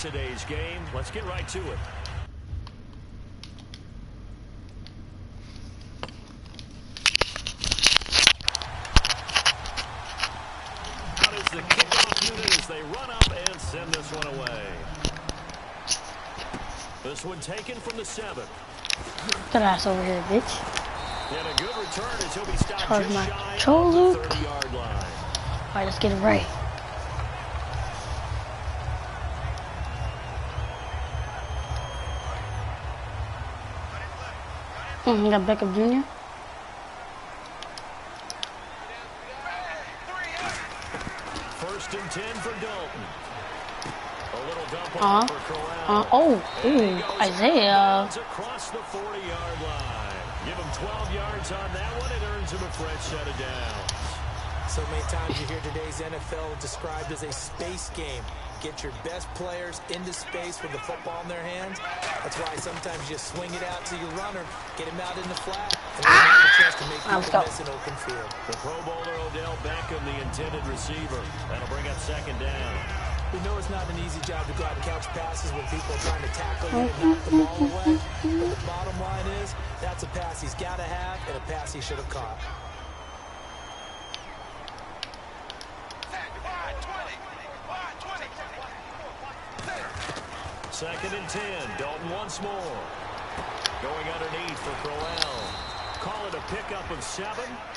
today's game. Let's get right to it. Out is the kickoff unit as they run up and send this one away. This one taken from the 7. Get that ass over here, bitch. And a good return as he'll be stopped Charge just my shy control, of Luke. the 30-yard line. Alright, let's get it right. We got Beckham Jr. First and 10 for Dalton. A little dump off for Corral. Oh, Isaiah. Across the 40-yard line. Give him 12 yards on that one. It earns him a fresh set of downs. So many times you hear today's NFL described as a space game. Get your best players into space with the football in their hands. That's why sometimes you just swing it out to your runner, get him out in the flat, and then have a chance to make people miss an open field. The Pro Bowler Odell Beckham, the intended receiver. That'll bring up second down. We know it's not an easy job to go out and catch passes when people are trying to tackle you and knock the ball away. But the bottom line is, that's a pass he's got to have and a pass he should have caught. Second and 10. Dalton once more. Going underneath for Crowell. Call it a pickup of 7,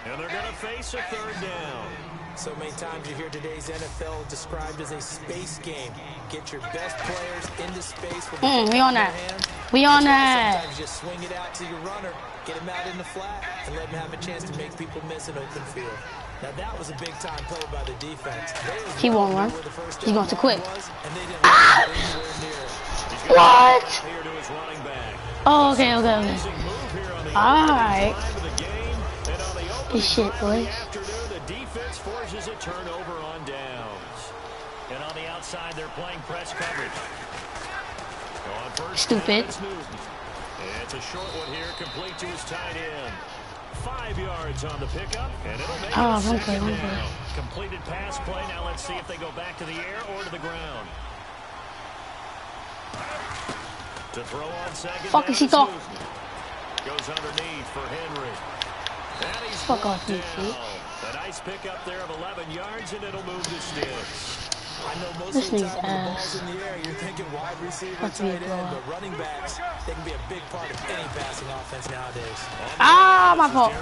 and they're going to face a third down. So many times you hear today's NFL described as a space game. Get your best players into space with the we on that. hands. We on that. Sometimes you just swing it out to your runner, get him out in the flat, and let him have a chance to make people miss an open field. Now that was a big-time play by the defense. He won't run. He's going to quit. What? Oh, okay. Alright. Good shit, boys. The defense forces a turnover on downs. And on the outside, they're playing press coverage. On first Stupid. It's a short one here, complete to his tight end. 5 yards on the pickup, and it'll make it a second down. Completed pass play. Now let's see if they go back to the air or to the ground. To throw on second. Fuck is he talking? Goes underneath for Henry. And he's fuck off, you down. A nice pickup there of 11 yards, and it'll move the sticks. I know most of the time when the ball's in the air, you're thinking wide receiver, tight end, but running backs, they can be a big part of any passing offense nowadays. My fault.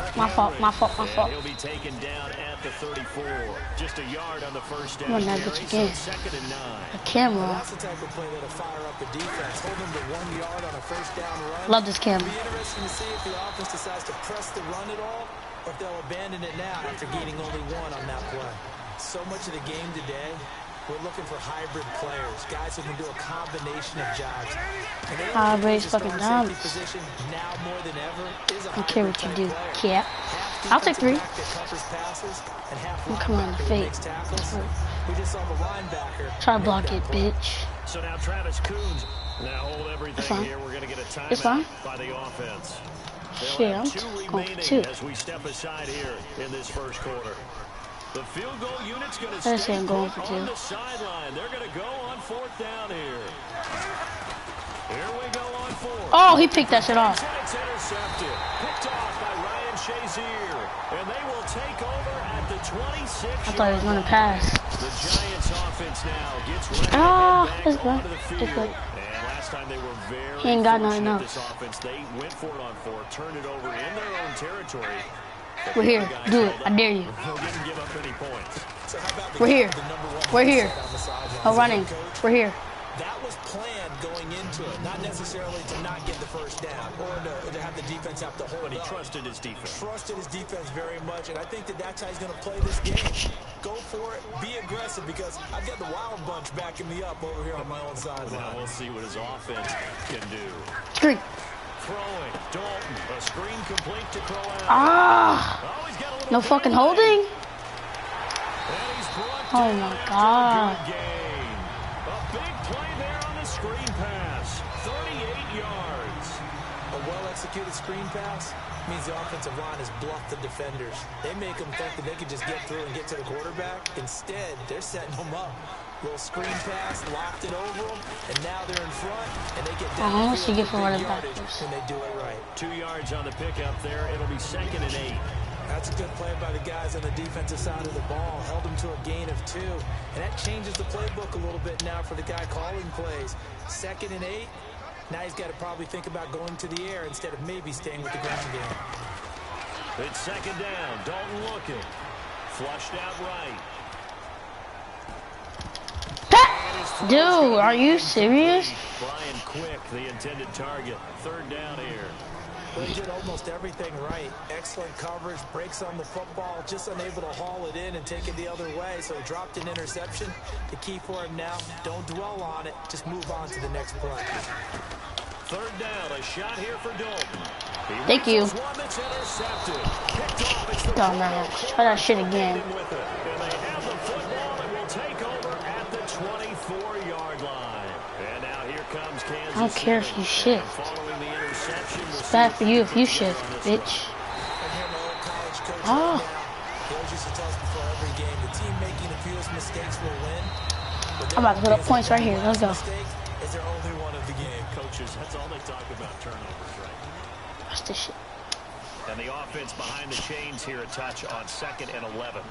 He'll be taken down at the 34. Just a yard on the first down. Come on, now, get your game. Second and 9. A camera. That's the type of play that'll fire up the defense. Hold them to 1 yard on a first down run. Love this camera. It'll be interesting to see if the offense decides to press the run at all, or if they'll abandon it now after gaining only 1 on that play. So much of the game today, we're looking for hybrid players, guys who can do a combination of jobs. Hybrid's fucking dumb. Now more than ever is a I don't care what you do, player. cat. I'll take 3. Passes and Come on, the fake. We just saw the linebacker. Try to block it, bitch. So now Travis Coons. Now hold everything here. We're going to get a timeout by the offense. Shit, I'm going for 2. As we step aside here in this first quarter. The field goal unit's going to stay on for the sideline. They're going to go on 4th down here. Here we go on 4th. Oh, he picked that shit off. It's intercepted. Picked off by Ryan Shazier. And they will take over at the 26. I thought he was going to pass. The Giants offense now gets ready It's good. onto the field. It's good. And last time they were very he ain't got nothing this else. offense. They went for it on 4, turned it over in their own territory. We're here. Do it. I dare you. Didn't give up any points. We're here. We're here. Oh, running. We're here. That was planned going into it, not necessarily to not get the first down or to have the defense have to hold But he up. trusted his defense. Trusted his defense very much, and I think that's how he's going to play this game. Go for it. Be aggressive, because I've got the wild bunch backing me up over here on my own sideline. Now we'll see what his offense can do. Screen. Throwing. Dalton. A screen complete to Crowell. No fucking holding. Oh my god. A big play there on the screen pass. 38 yards. A well-executed screen pass means the offensive line has bluffed the defenders. They make them think that they can just get through and get to the quarterback. Instead, they're setting them up. Little screen pass, locked it over them, and now they're in front, and they get How down much you get for running yardage, backwards? and they do it right. 2 yards on the pickup there. It'll be 2nd and 8. That's a good play by the guys on the defensive side of the ball. Held them to a gain of 2. And that changes the playbook a little bit now for the guy calling plays. 2nd and 8. Now he's got to probably think about going to the air instead of maybe staying with the ground game. It's 2nd down. Dalton looking. Flushed out right. Dude, are you serious? Brian Quick, the intended target. 3rd down here. They did almost everything right. Excellent coverage, breaks on the football, just unable to haul it in and take it the other way, so he dropped an interception. The key for him now, don't dwell on it, just move on to the next play. 3rd down, a shot here for Dalton. Thank you. One that's intercepted. Picked off. It's the Oh man, try that shit again. with it. And they have the football and will take over at the 24-yard line. And now here comes Kansas. I don't care if you shift. Following the interception, It's bad for you if you shift, bitch. Oh. He always used to tell us before every game, the team making the fewest mistakes will win. I'm about to put up points right here. Let's go. Is there only one of the game? Coaches, that's all they talk about, turnovers, right? Watch this shit. And the offense behind the chains here a touch on 2nd and 11.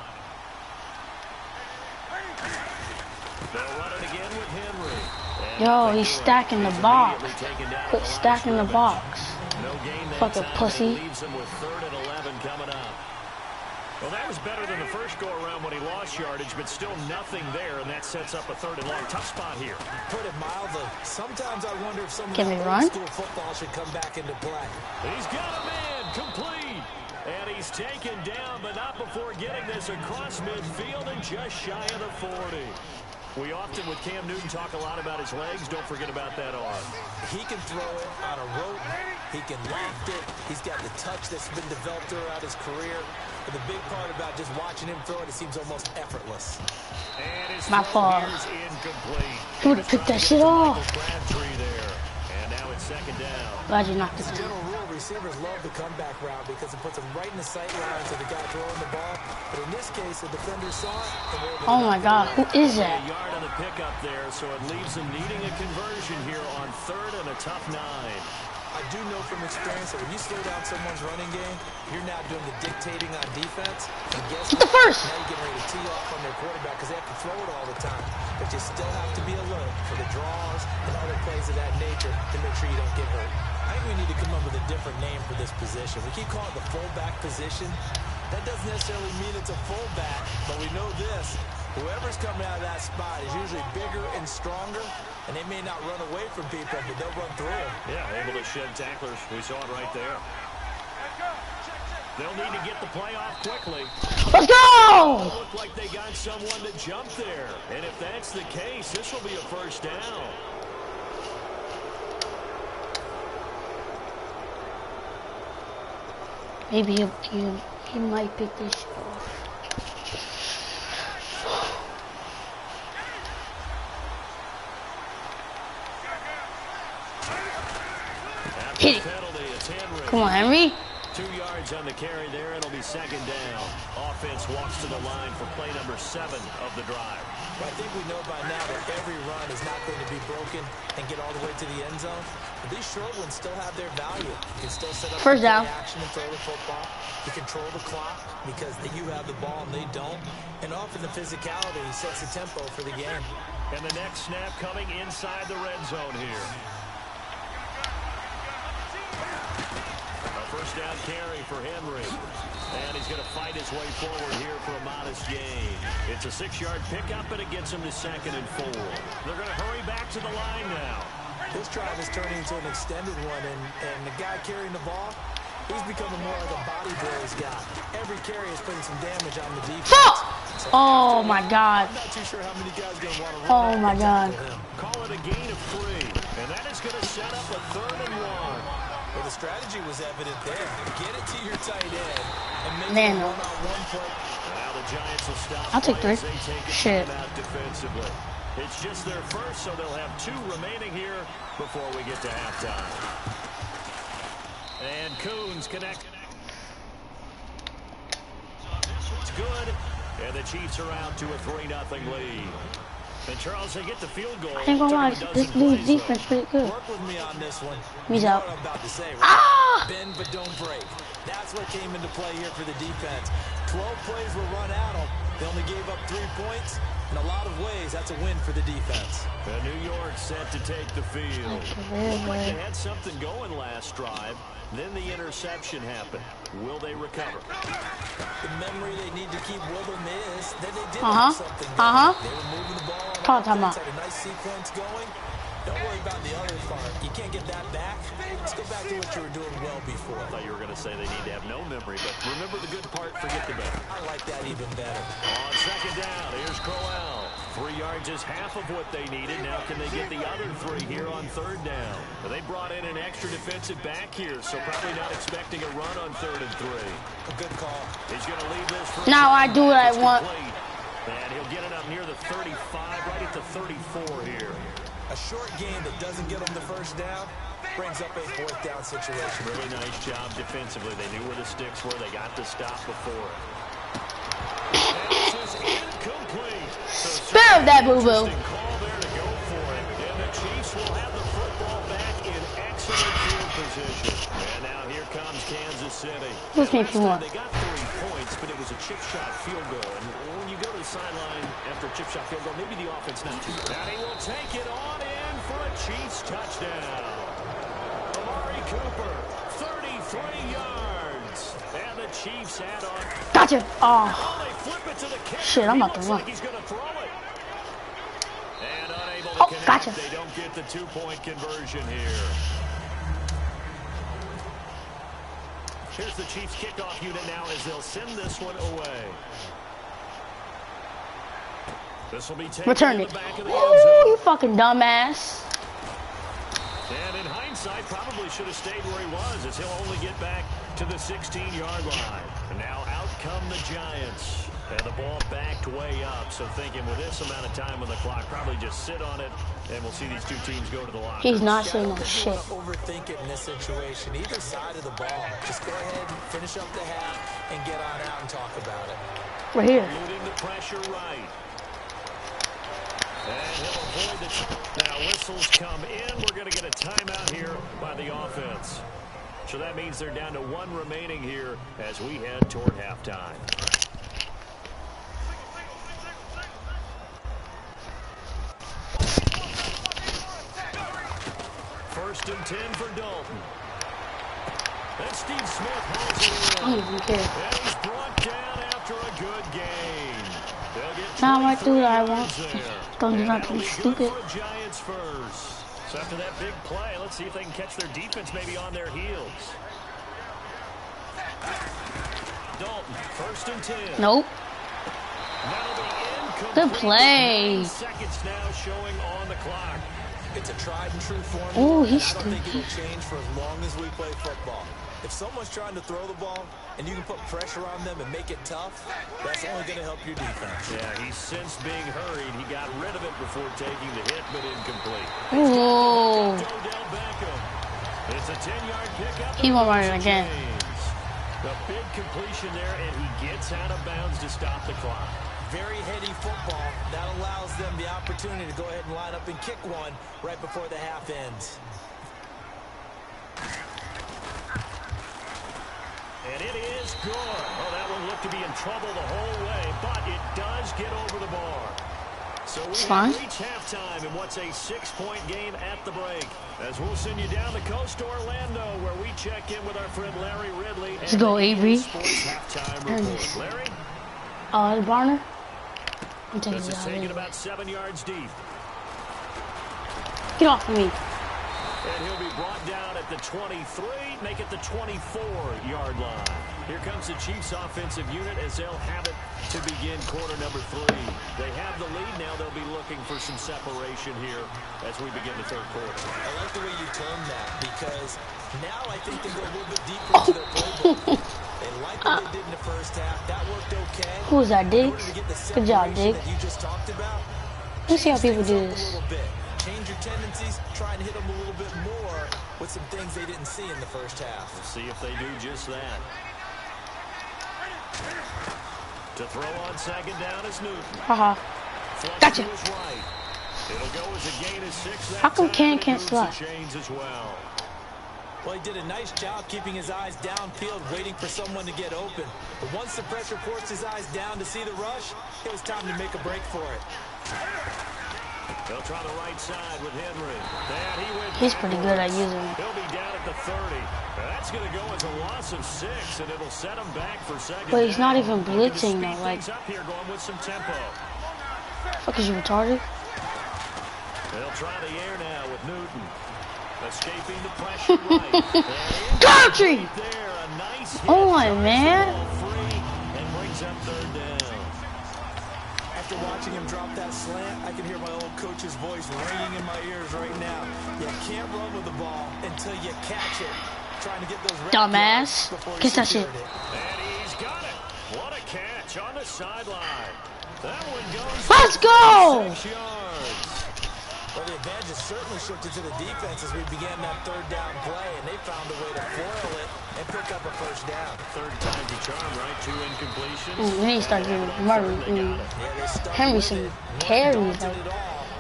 They'll run it again with Henry. Yo, he's stacking the box. Quit stacking the box. No gain that Fucking time. pussy. That leaves him with 3rd and 11 coming up. Well, that was better than the first go-around when he lost yardage, but still nothing there, and that sets up a 3rd and long. Tough spot here. Put it mildly. Sometimes I wonder if some of Can the we old run? school football should come back into play. He's got a man complete. And he's taken down, but not before getting this across midfield and just shy of the 40. We often, with Cam Newton, talk a lot about his legs. Don't forget about that arm. He can throw it on a rope. He can loft it. He's got the touch that's been developed throughout his career. But the big part about just watching him throw it, it seems almost effortless. And his My fault. is incomplete. He would have picked that shit off. Crabtree there. And now it's 2nd down. Glad you knocked it As a down. general rule, receivers love the comeback route because it puts them right in the sight lines of the guy throwing the ball. But in this case, the defender saw it. And were able to Oh my god, who is A that? yard on the pickup there, so it leaves them needing a conversion here on 3rd and a tough 9. I do know from experience that when you slow down someone's running game, you're now doing the dictating on defense. And guess Get the first. Now you're getting ready to tee off on their quarterback because they have to throw it all the time. But you still have to be alert for the draws and other plays of that nature to make sure you don't get hurt. I think we need to come up with a different name for this position. We keep calling it the fullback position. That doesn't necessarily mean it's a fullback, but we know this. Whoever's coming out of that spot is usually bigger and stronger, and they may not run away from people, but they'll run through them. Yeah, able to shed tacklers. We saw it right there. They'll need to get the play off quickly. Let's go! Looked like they got someone to jump there. And if that's the case, this will be a 1st down. Maybe he might pick this shit off. Hit it. Penalty, it's Henry. Come on, Henry. 2 yards on the carry there. It'll be 2nd down. Offense walks to the line for play number 7 of the drive. But I think we know by now that every run is not going to be broken and get all the way to the end zone. But these short ones still have their value. You can still set up 1st down. action and throw the football. You control the clock because you have the ball and they don't. And often the physicality sets the tempo for the game. And the next snap coming inside the red zone here. A 1st down carry for Henry. And he's going to fight his way forward here for a modest gain. It's a 6-yard pickup, and it gets him to 2nd and 4. They're going to hurry back to the line now. This drive is turning into an extended one, and the guy carrying the ball, he's becoming more like a body blows guy. Every carry is putting some damage on the defense. Fuck! So Oh my god. I'm not too sure how many guys are going to want to run Oh out my and god. tackle him. Call it a gain of 3. And that is going to set up a 3rd and 1. Well, the strategy was evident there. Get it to your tight end and make Man, it no. one-on-one play. Now the Giants will stop. I'll take 3. They take a Shit. timeout defensively. It's just their first, so they'll have 2 remaining here before we get to halftime. And Coons connect. It's good. And the Chiefs are out to a 3-0 lead. And Charles, they get the field goal. I ain't gonna lie, this dude's defense pretty good. Work with me on this one. He's you know out. what I'm about to say, right? Ah! Bend but don't break. That's what came into play here for the defense. 12 plays were run at them. They only gave up 3 points. In a lot of ways, that's a win for the defense. And New York set to take the field. Looked like they had something going last drive. Then the interception happened. Will they recover? The memory they need to keep with them is that they did have something going. They were moving the ball on offense, had a nice sequence going. Don't worry about the other part. You can't get that back. Let's go back to what you were doing well before. I thought you were going to say they need to have no memory, but remember the good part, forget the bad. I like that even better. On second down, here's Crowell. 3 yards is half of what they needed. Now can they get the other 3 here on third down? Well, they brought in an extra defensive back here, so probably not expecting a run on 3rd and 3. A good call. He's going to leave this for now I do what I want. And he'll get it up near the 35, right at the 34 here. A short game that doesn't get them the first down brings up a 4th down situation. Really nice job defensively. They knew where the sticks were. They got the stop before. And this is incomplete. Spare that boo-boo. Call there to go for it. And the Chiefs will have the football back in excellent field position. And now here comes Kansas City. Who's me if you want? They got 3 points, but it was a chip shot field goal. And when you go to the sideline after a chip shot field goal, maybe the offense not too good. And he will take it on in for a Chiefs touchdown. Amari Cooper, 33 yards. And the Chiefs add on. Gotcha. Oh. They flip it to the kicker. Shit, I'm about to run. Like he's going to throw it. And unable to connect. Gotcha. They don't get the 2-point conversion here. Here's the Chiefs kickoff unit now as they'll send this one away. This will be taken Return in it. the back of the end Ooh, zone. you fucking dumbass. And in hindsight, probably should have stayed where he was, as he'll only get back to the 16-yard line. And now out come the Giants. And the ball backed way up. So thinking with this amount of time on the clock, probably just sit on it, and we'll see these 2 teams go to the locker. He's not sitting on shit. Overthink it in this situation. Either side of the ball. Just go ahead, finish up the half, and get on out and talk about it. We're here. Moving the pressure right. And he'll avoid the... Now whistles come in. We're going to get a timeout here by the offense. So that means they're down to 1 remaining here as we head toward halftime. First and 10 for Dalton. And Steve Smith holds it in. I don't even care. And he's brought down after a good game. Now I do what I want. Don't do nothing stupid. Giants first. So after that big play, let's see if they can catch their defense maybe on their heels. Dalton, first and 10. Nope. Good play. Seconds now showing on the clock. It's a tried and true formula. Oh, he's I don't think it'll change for as long as we play football. If someone's trying to throw the ball and you can put pressure on them and make it tough, that's only going to help your defense. Yeah, he's since being hurried. He got rid of it before taking the hit, but incomplete. Ooh. Odell Beckham. It's a 10-yard pickup. He won't run it again. A big completion there, and he gets out of bounds to stop the clock. Very heady football. That allows them the opportunity to go ahead and line up and kick one right before the half ends. And it is good. Oh, that one looked to be in trouble the whole way, but it does get over the bar. So we have reached halftime in what's a 6-point game at the break. As we'll send you down the coast to Orlando, where we check in with our friend Larry Ridley. Let's go, Avery. Larry? Barner. This is taken about 7 yards deep. Get off of me. And he'll be brought down at the 23, make it the 24-yard line. Here comes the Chiefs offensive unit as they'll have it to begin quarter number 3. They have the lead now. They'll be looking for some separation here as we begin the third quarter. I like the way you term that because now I think they go a little bit deeper into their playbook. They like what they did in the first half. That worked okay. Who was that, Diggs? Good job, Diggs. You just talked about. Let's see how people do this. Change your tendencies, try and hit them a little bit more with some things they didn't see in the first half. We'll see if they do just that. To throw on second down is Newton. Gotcha. It'll go as a gain of 6. How come Ken can't slide? Well, he did a nice job keeping his eyes downfield, waiting for someone to get open. But once the pressure forced his eyes down to see the rush, it was time to make a break for it. They'll try the right side with Henry. And he's pretty good at using it. He'll be down at the 30. That's going to go as a loss of 6, and it'll set him back for second. But he's not even blitzing though. Like, up here going with some tempo. Fuck, is you retarded? They'll try the air now with Newton. Escaping the pressure right. Country! Nice oh my man. And brings up 3rd down. After watching him drop that slant, I can hear my old coach's voice ringing in my ears right now. You can't run with the ball until you catch it. Trying to get those dumbass. Kiss that shit. And he's got it. What a catch on the sideline. That one goes. Let's go. 6 yards. Well, the advantage has certainly shifted to the defense as we began that 3rd down play, and they found a way to foil it and pick up a 1st down. 3rd time's a charm, right? 2 incompletions. We need to start giving Henry some carries. Like,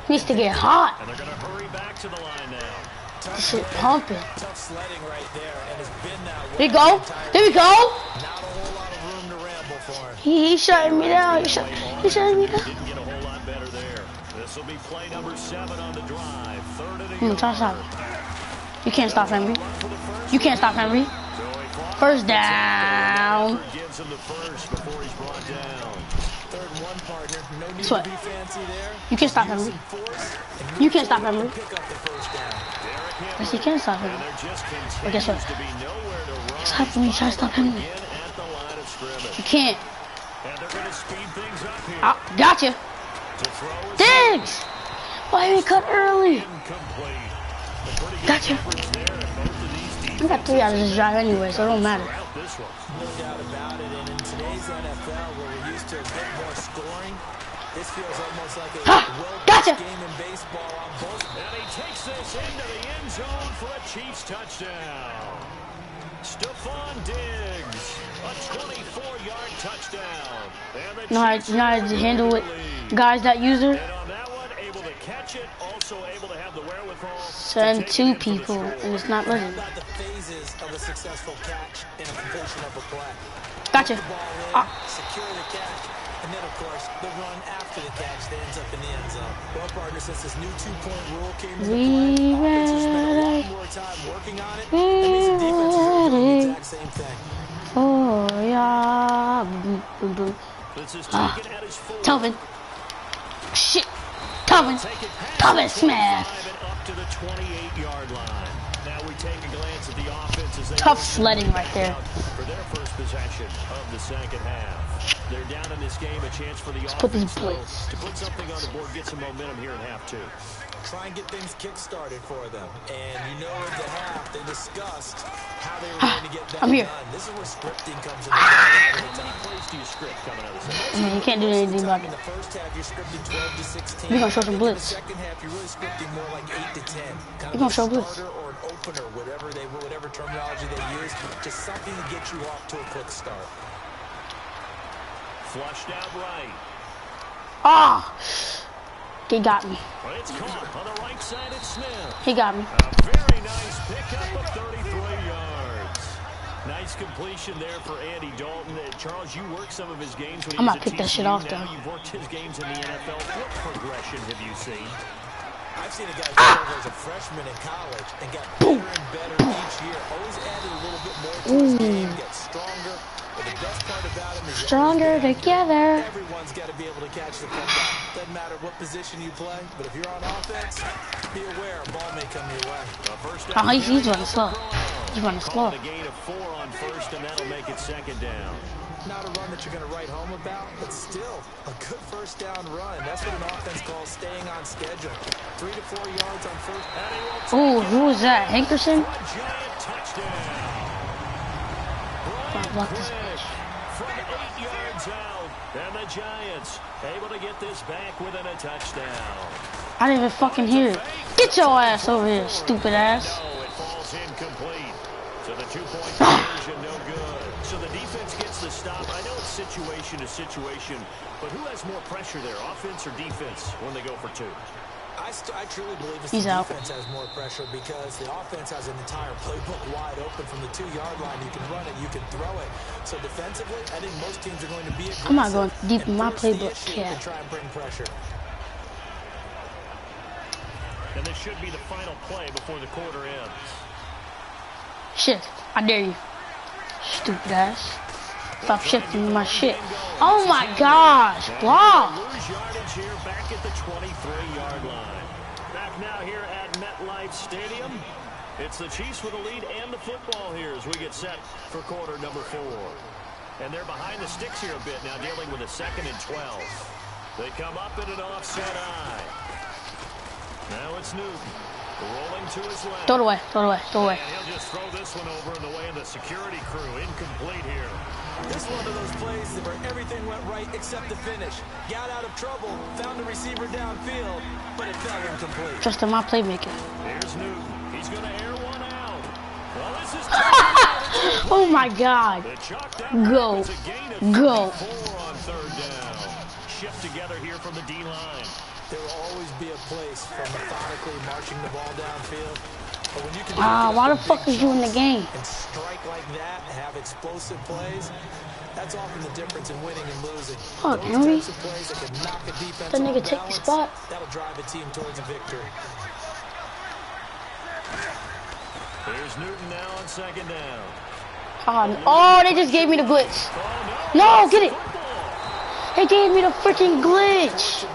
he needs to get hot. And they're going to hurry back to the line now. This shit pumping. Tough sledding right there, and has been that way. There we go. There we go. Not a whole lot of room to ramble for him. He's shutting me down. He's shutting me down. Didn't get a whole lot better there. This will be play number 7 on the drive. 3rd and I'm gonna try to stop. You can't stop Henry. You can't stop Henry. 1st down. Gives him the 1st before he's brought down. 3rd and 1 partner. No need Sweat. to be fancy there. You can't stop Henry. You can't stop Henry. Yes, you can stop Henry. But guess what? What's happening when you try to stop Henry? You can't. And they're going to speed things up here. Oh, gotcha. Diggs! Why did he cut early? Gotcha. I got 3 out of this drive anyway, so it don't matter. No doubt about it, and in today's NFL, where we're used to a bit more scoring, this feels almost like a gotcha. game in baseball on both. And he takes this into the end zone for a Chiefs touchdown. Stephon Diggs, a 24-yard touchdown. You know how to handle it, guys that use her? And on that one, able to catch it, also able to have the wherewithal. Send 2 people, and it's not letting. About the phases of a successful catch and a completion of a play. Gotcha. The ball in, secure the catch, and then, of course, the run after the catch that ends up in the end zone. Well, partner, since this new 2-point rule came into play, offenses spent a lot more time working on it. That means the defense is doing the exact same thing. Oh, yeah. Telvin. Shit. Telvin Smith. Up to the 28-yard line. Now we take a glance at the offense as they Tough sledding right there. For their first possession of the second half. They're down in this game, a chance for the offense put these blitz. to put something on the board, get some momentum here in half 2. Try and get things kick-started for them. And you know at the half, they discussed how they were going to get that I'm here. done. This is where scripting comes in. How many plays do you script coming out of this? I mean, you can't do anything about In it. the first half, you're scripting 12 to 16. You're gonna show some blitz. In the second half, you're really scripting more like 8 to 10. Kind You're gonna show a blitz. starter or an opener, whatever terminology they use. Just something to get you off to a quick start. Flushed out right. Ah! He got me. But it's caught on the right side at Smith. He got me. A very nice pickup of 33 yards. Nice completion there for Andy Dalton. Charles, you worked some of his games when he I'm was gonna at pick that TCU. shit off, Now though. you've worked his games in the NFL. What progression have you seen? I've seen a guy come over as a freshman in college and got better and better each year. Always added a little bit more to his game, get stronger. But the best part about him is Stronger together. everyone's got to be able to catch the football. Doesn't matter what position you play, but if you're on offense, be aware a ball may come your way. Oh, he's running slow. He's running slow. A gain of 4 on first, and that'll make it second down. Not a run that you're going to write home about, but still a good first down run. That's what an offense calls staying on schedule. 3 to 4 yards on first. Ooh, who was that? Hankerson? Giant touchdown. Block this. From 8 yards out, and the Giants able to get this back within a touchdown. I didn't even fucking hear it. Get your ass over here, stupid ass. No, it falls incomplete. So the 2-point conversion, no good. So the defense gets the stop. I know it's situation to situation. But who has more pressure there, offense or defense, when they go for two? I truly believe it's the defense has more pressure because the offense has an entire playbook wide open from the 2-yard line. You can run it, you can throw it. So defensively, I think most teams are going to be aggressive. I'm not going deep in my playbook. Yeah. Try and bring pressure. And this should be the final play before the quarter ends. Shit, I dare you. Stupid ass. Stop shifting my shit. Oh my gosh, block. Lose yardage here back at the 23-yard line. Back now here at MetLife Stadium. It's the Chiefs with the lead and the football here as we get set for quarter number 4. And they're behind the sticks here a bit now, dealing with a 2nd and 12. They come up in an offset eye. Now it's Newton. Rolling to his left. Throw it away, throw it away, throw it away. And he'll just throw this one over in the way of the security crew. Incomplete here. This is one of those plays where everything went right except the finish. Got out of trouble, found the receiver downfield, but it fell incomplete. Trust in my playmaking. Here's Newton. He's going to air one out. Well, this is oh my God. Go. Go. 4 on 3rd down. Shift together here from the D-line. There will always be a place for methodically marching the ball downfield. But when you can why the fuck is you in the game? And strike like that, have explosive plays, that's often the difference in winning and losing. Oh, Henry. That nigga take the spot. That'll drive a team towards a victory. Here's Newton now on 2nd down. Oh, they just gave me the glitch. No, get it. They gave me the freaking glitch.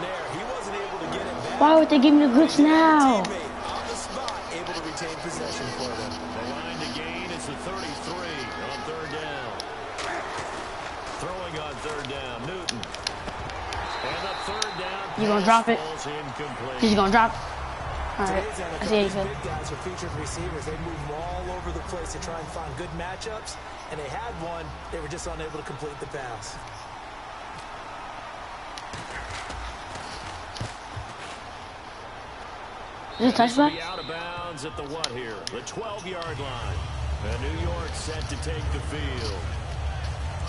Why would they give me the glitch now? Able to retain possession for them. The line to gain is the 33 on 3rd down. Throwing on 3rd down, Newton. And the 3rd down. You gonna drop it? He's gonna drop it. All right, I see it. Big guys are featured receivers. They move all over the place to try and find good matchups, and they had one. They were just unable to complete the pass. Is it a touchback? Out of bounds at the what here? The 12-yard line. And New York set to take the field.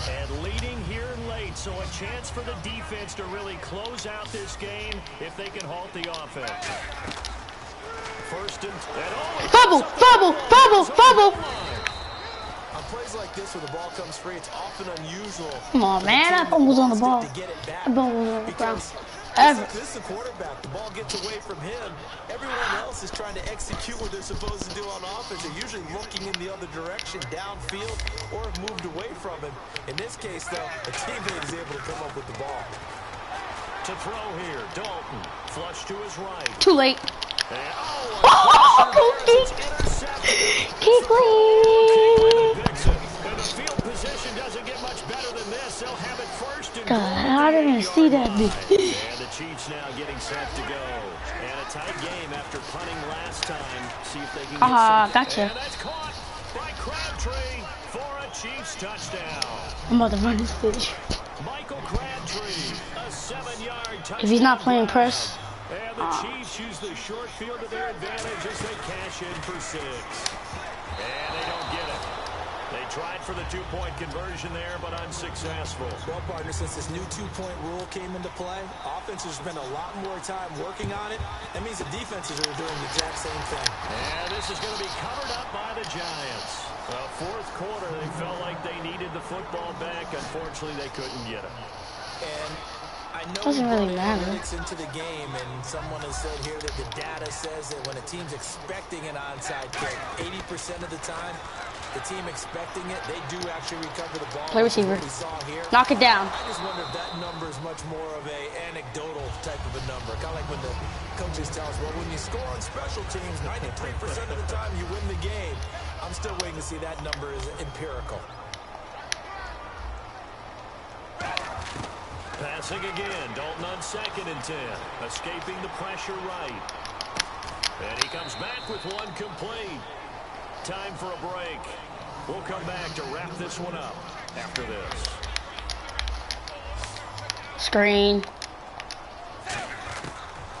And leading here late, so a chance for the defense to really close out this game if they can halt the offense. First and fumble, fumble, fumble, fumble. On plays like this where the ball comes free, it's often unusual. Come on, man, that fumble was on the ball. That ball was on the ground. This is the quarterback. The ball gets away from him. Everyone else is trying to execute what they're supposed to do on offense. They're usually looking in the other direction, downfield, or have moved away from him. In this case, though, a teammate is able to come up with the ball. To throw here, Dalton. Flush to his right. Too late. Keep clean. And the field position doesn't get much better than this. They'll have it first and I didn't see that. And the Chiefs now getting set to go. And a tight game after punting last time. See if they can get gotcha. And that's caught by Crabtree for a Chiefs touchdown. I'm about to run this bitch. Michael Crabtree, a 7-yard touchdown. If he's not playing press. And the Chiefs use the short field to their advantage as they cash in for 6. And they don't get it. They tried for the 2-point conversion there, but unsuccessful. Well, partner, since this new 2-point rule came into play, offenses spend a lot more time working on it. That means the defenses are doing the exact same thing. And this is going to be covered up by the Giants. Fourth quarter, they felt like they needed the football back. Unfortunately, they couldn't get it. And I know doesn't really matter. Into the game, and someone has said here that the data says that when a team's expecting an onside kick, 80% of the time, the team expecting it, they do actually recover the ball. Play receiver. We saw here. Knock it down. I just wonder if that number is much more of a anecdotal type of a number. Kind of like when the coaches tell us, well, when you score on special teams, 93% of the time you win the game. I'm still waiting to see that number is empirical. Passing again, Dalton on 2nd and 10, escaping the pressure right. And he comes back with one complete. Time for a break. We'll come back to wrap this one up after this. Screen.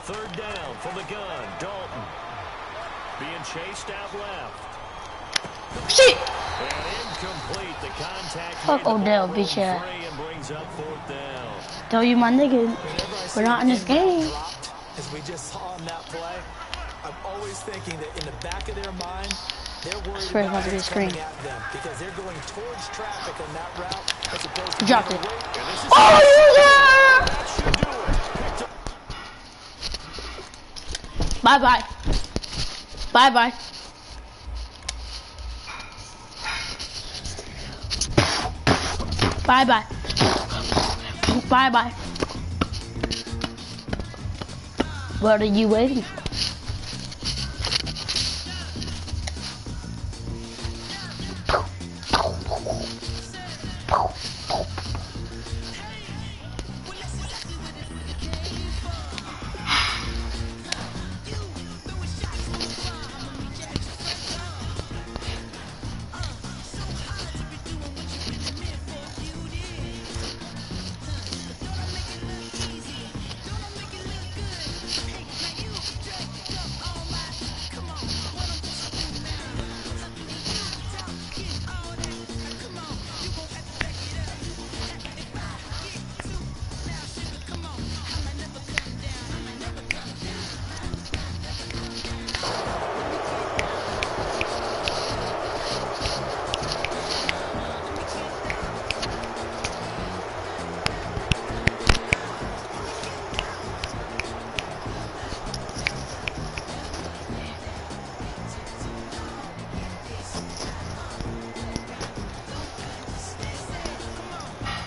3rd down from the gun, Dalton. Being chased out left. Shit! And incomplete. The contact. Fuck Odell, bitch ass. And brings up 4th down. Tell you, my nigga, we're not in this game. As we just saw on that play, I'm always thinking that in the back of their mind, they're worried about what's coming at them because they're going towards traffic on that route as opposed to dropped it. Oh, yeah! Bye-bye. Bye-bye. Bye-bye. Bye-bye. What are you waiting for?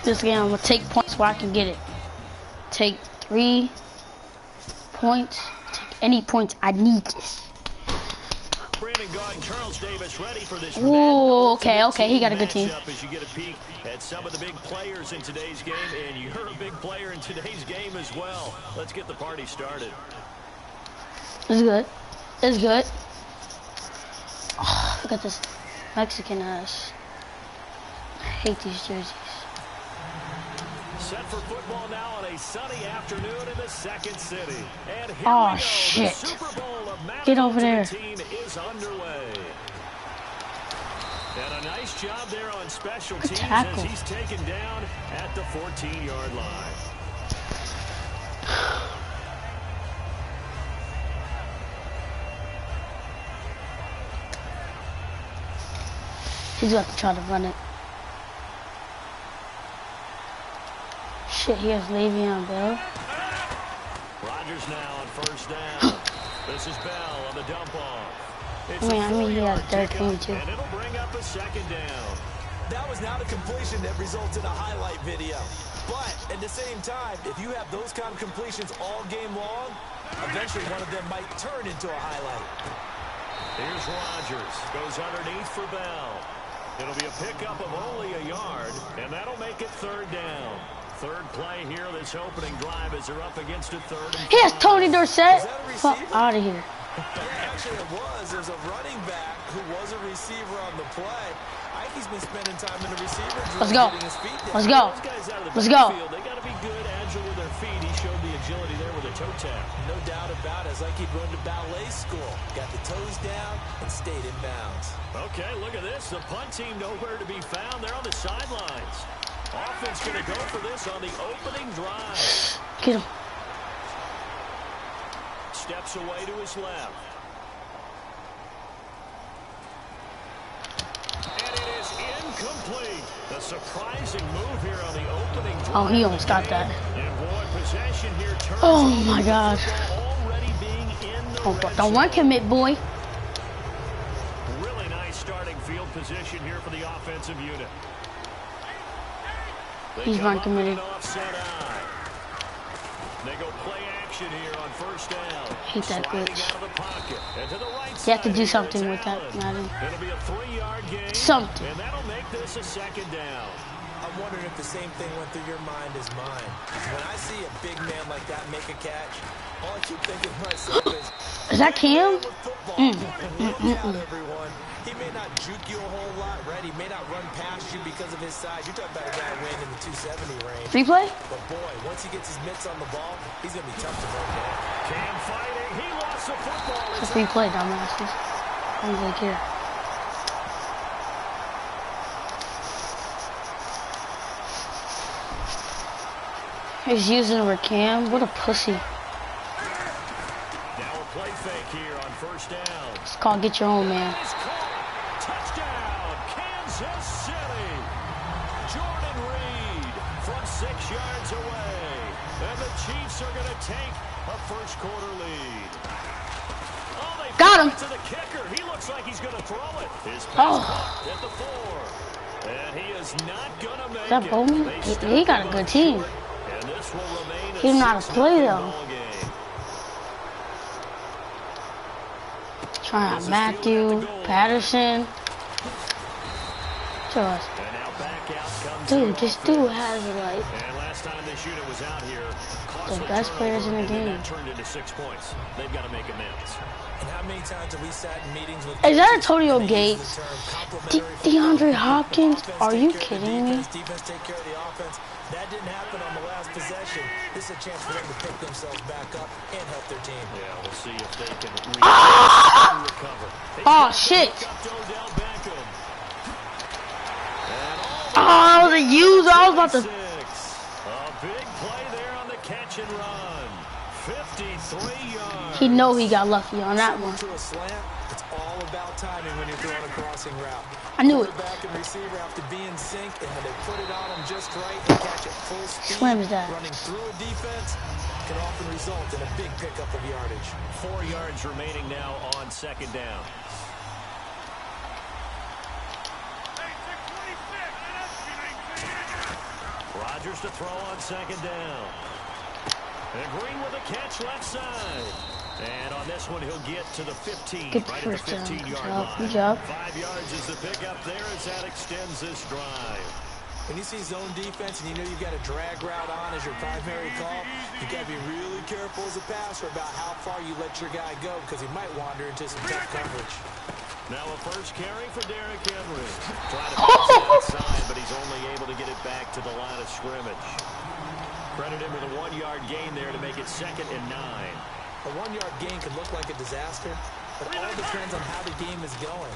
This game, I'm gonna take points where I can get it. Take 3 points. Take any points I need. Brandon Gaudin, Charles Davis ready for this. Ooh, okay, he got a good team. As you get a peek at some of the big players in today's game, and you're a big player in today's game as well. Let's get the party started. It's good. It's good. Oh, look at this Mexican ass. I hate these jerseys. Set for football now on a sunny afternoon in the second city. And here oh, we go. shit. The Super Bowl of Get over there. Team is underway. And a nice job there on special teams as he's taken down at the 14-yard line. He's got to try to run it. Shit, he has Le'Veon Bell. Rodgers now on first down. This is Bell on the dump off. I mean he has 13 too. And it'll bring up a second down. That was not a completion that results in a highlight video. But at the same time, if you have those kind of completions all game long, eventually one of them might turn into a highlight. Here's Rodgers. Goes underneath for Bell. It'll be a pickup of only a yard, and that'll make it third down. Third play here, this opening drive as they're up against a third. He has Tony Dorsett. Fuck out of here. Yeah, actually it was. There's a running back who was a receiver on the play. I think he's been spending time in the receiver. Let's go. Let's go. Let's go. They got to be good, agile with their feet. He showed the agility there with a toe tap. No doubt about it. It's like he'd run to ballet school. Got the toes down and stayed in bounds. Okay, look at this. The punt team nowhere to be found. They're on the sidelines. Offense going to go for this on the opening drive. Get him. Steps away to his left. And it is incomplete. A surprising move here on the opening drive. Oh, he almost got that. And boy, possession here turns oh my God. Already being in the don't run commit, boy. Really nice starting field position here for the offensive unit. He's run committed. They go play action here on first down. Hate that glitch. Right, you have to do something with that, Madden. It'll be a 3-yard gain. Something. And that'll make this a second down. I'm wondering if the same thing went through your mind as mine. When I see a big man like that make a catch, all I keep thinking to myself is that Cam? Look out, everyone. He may not juke you a whole lot, right? He may not run past you because of his size. You're talking about a guy weighing in the 270 range. Free play? But boy, once he gets his mitts on the ball, he's going to be tough to run down. Cam fighting. He lost the football. It's a free play, dumbasses. I don't really care. He's using over Cam. What a pussy. Now a play fake here on first down. It's called get your own man. Touchdown, Kansas City. Jordan Reed from 6 yards away. And the Chiefs are going to take a first quarter lead. Oh, they got him. To the kicker. He looks like he's going to throw it. His pass at the 4. And he is not going to make that Bowman? He got a good team. And this will remain He didn't know how to play though. Trying out Matthew, Patterson. Just, dude, this dude has like the best players in the game. Turned into 6 points. They've got to make amends. And how many times have we sat in meetings with Is that Antonio Gates? DeAndre Hopkins? Are you kidding me? Defense take care of the offense. That didn't happen on the last possession. This is a chance for them to pick themselves back up and help their team. Yeah, we'll see if they can recover. Oh shit! Oh, the user! I was about to. A big play there on the catch and run. 53 yards. He know he got lucky on that one. To a slant, it's all about timing when you're throwing a crossing route. I knew it. Quarterback and receiver have to be in sync, and when they put it on them just right and catch it full speed, Slam is that. running through a defense can often result in a big pickup of yardage. 4 yards remaining now on second down. Rodgers to throw on second down. And Green with a catch left side. And on this one, he'll get to the 15. Good right first at the down. 15-yard line. Good job. 5 yards is the pickup there as that extends this drive. When you see zone defense and you know you've got a drag route on as your primary call, you got to be really careful as a passer about how far you let your guy go because he might wander into some tough coverage. Now a first carry for Derrick Henry. Trying to pass it outside, but he's only able to get it back to the line of scrimmage. Credit him with a 1-yard gain there to make it 2nd and 9. A 1-yard gain could look like a disaster, but it all depends on how the game is going.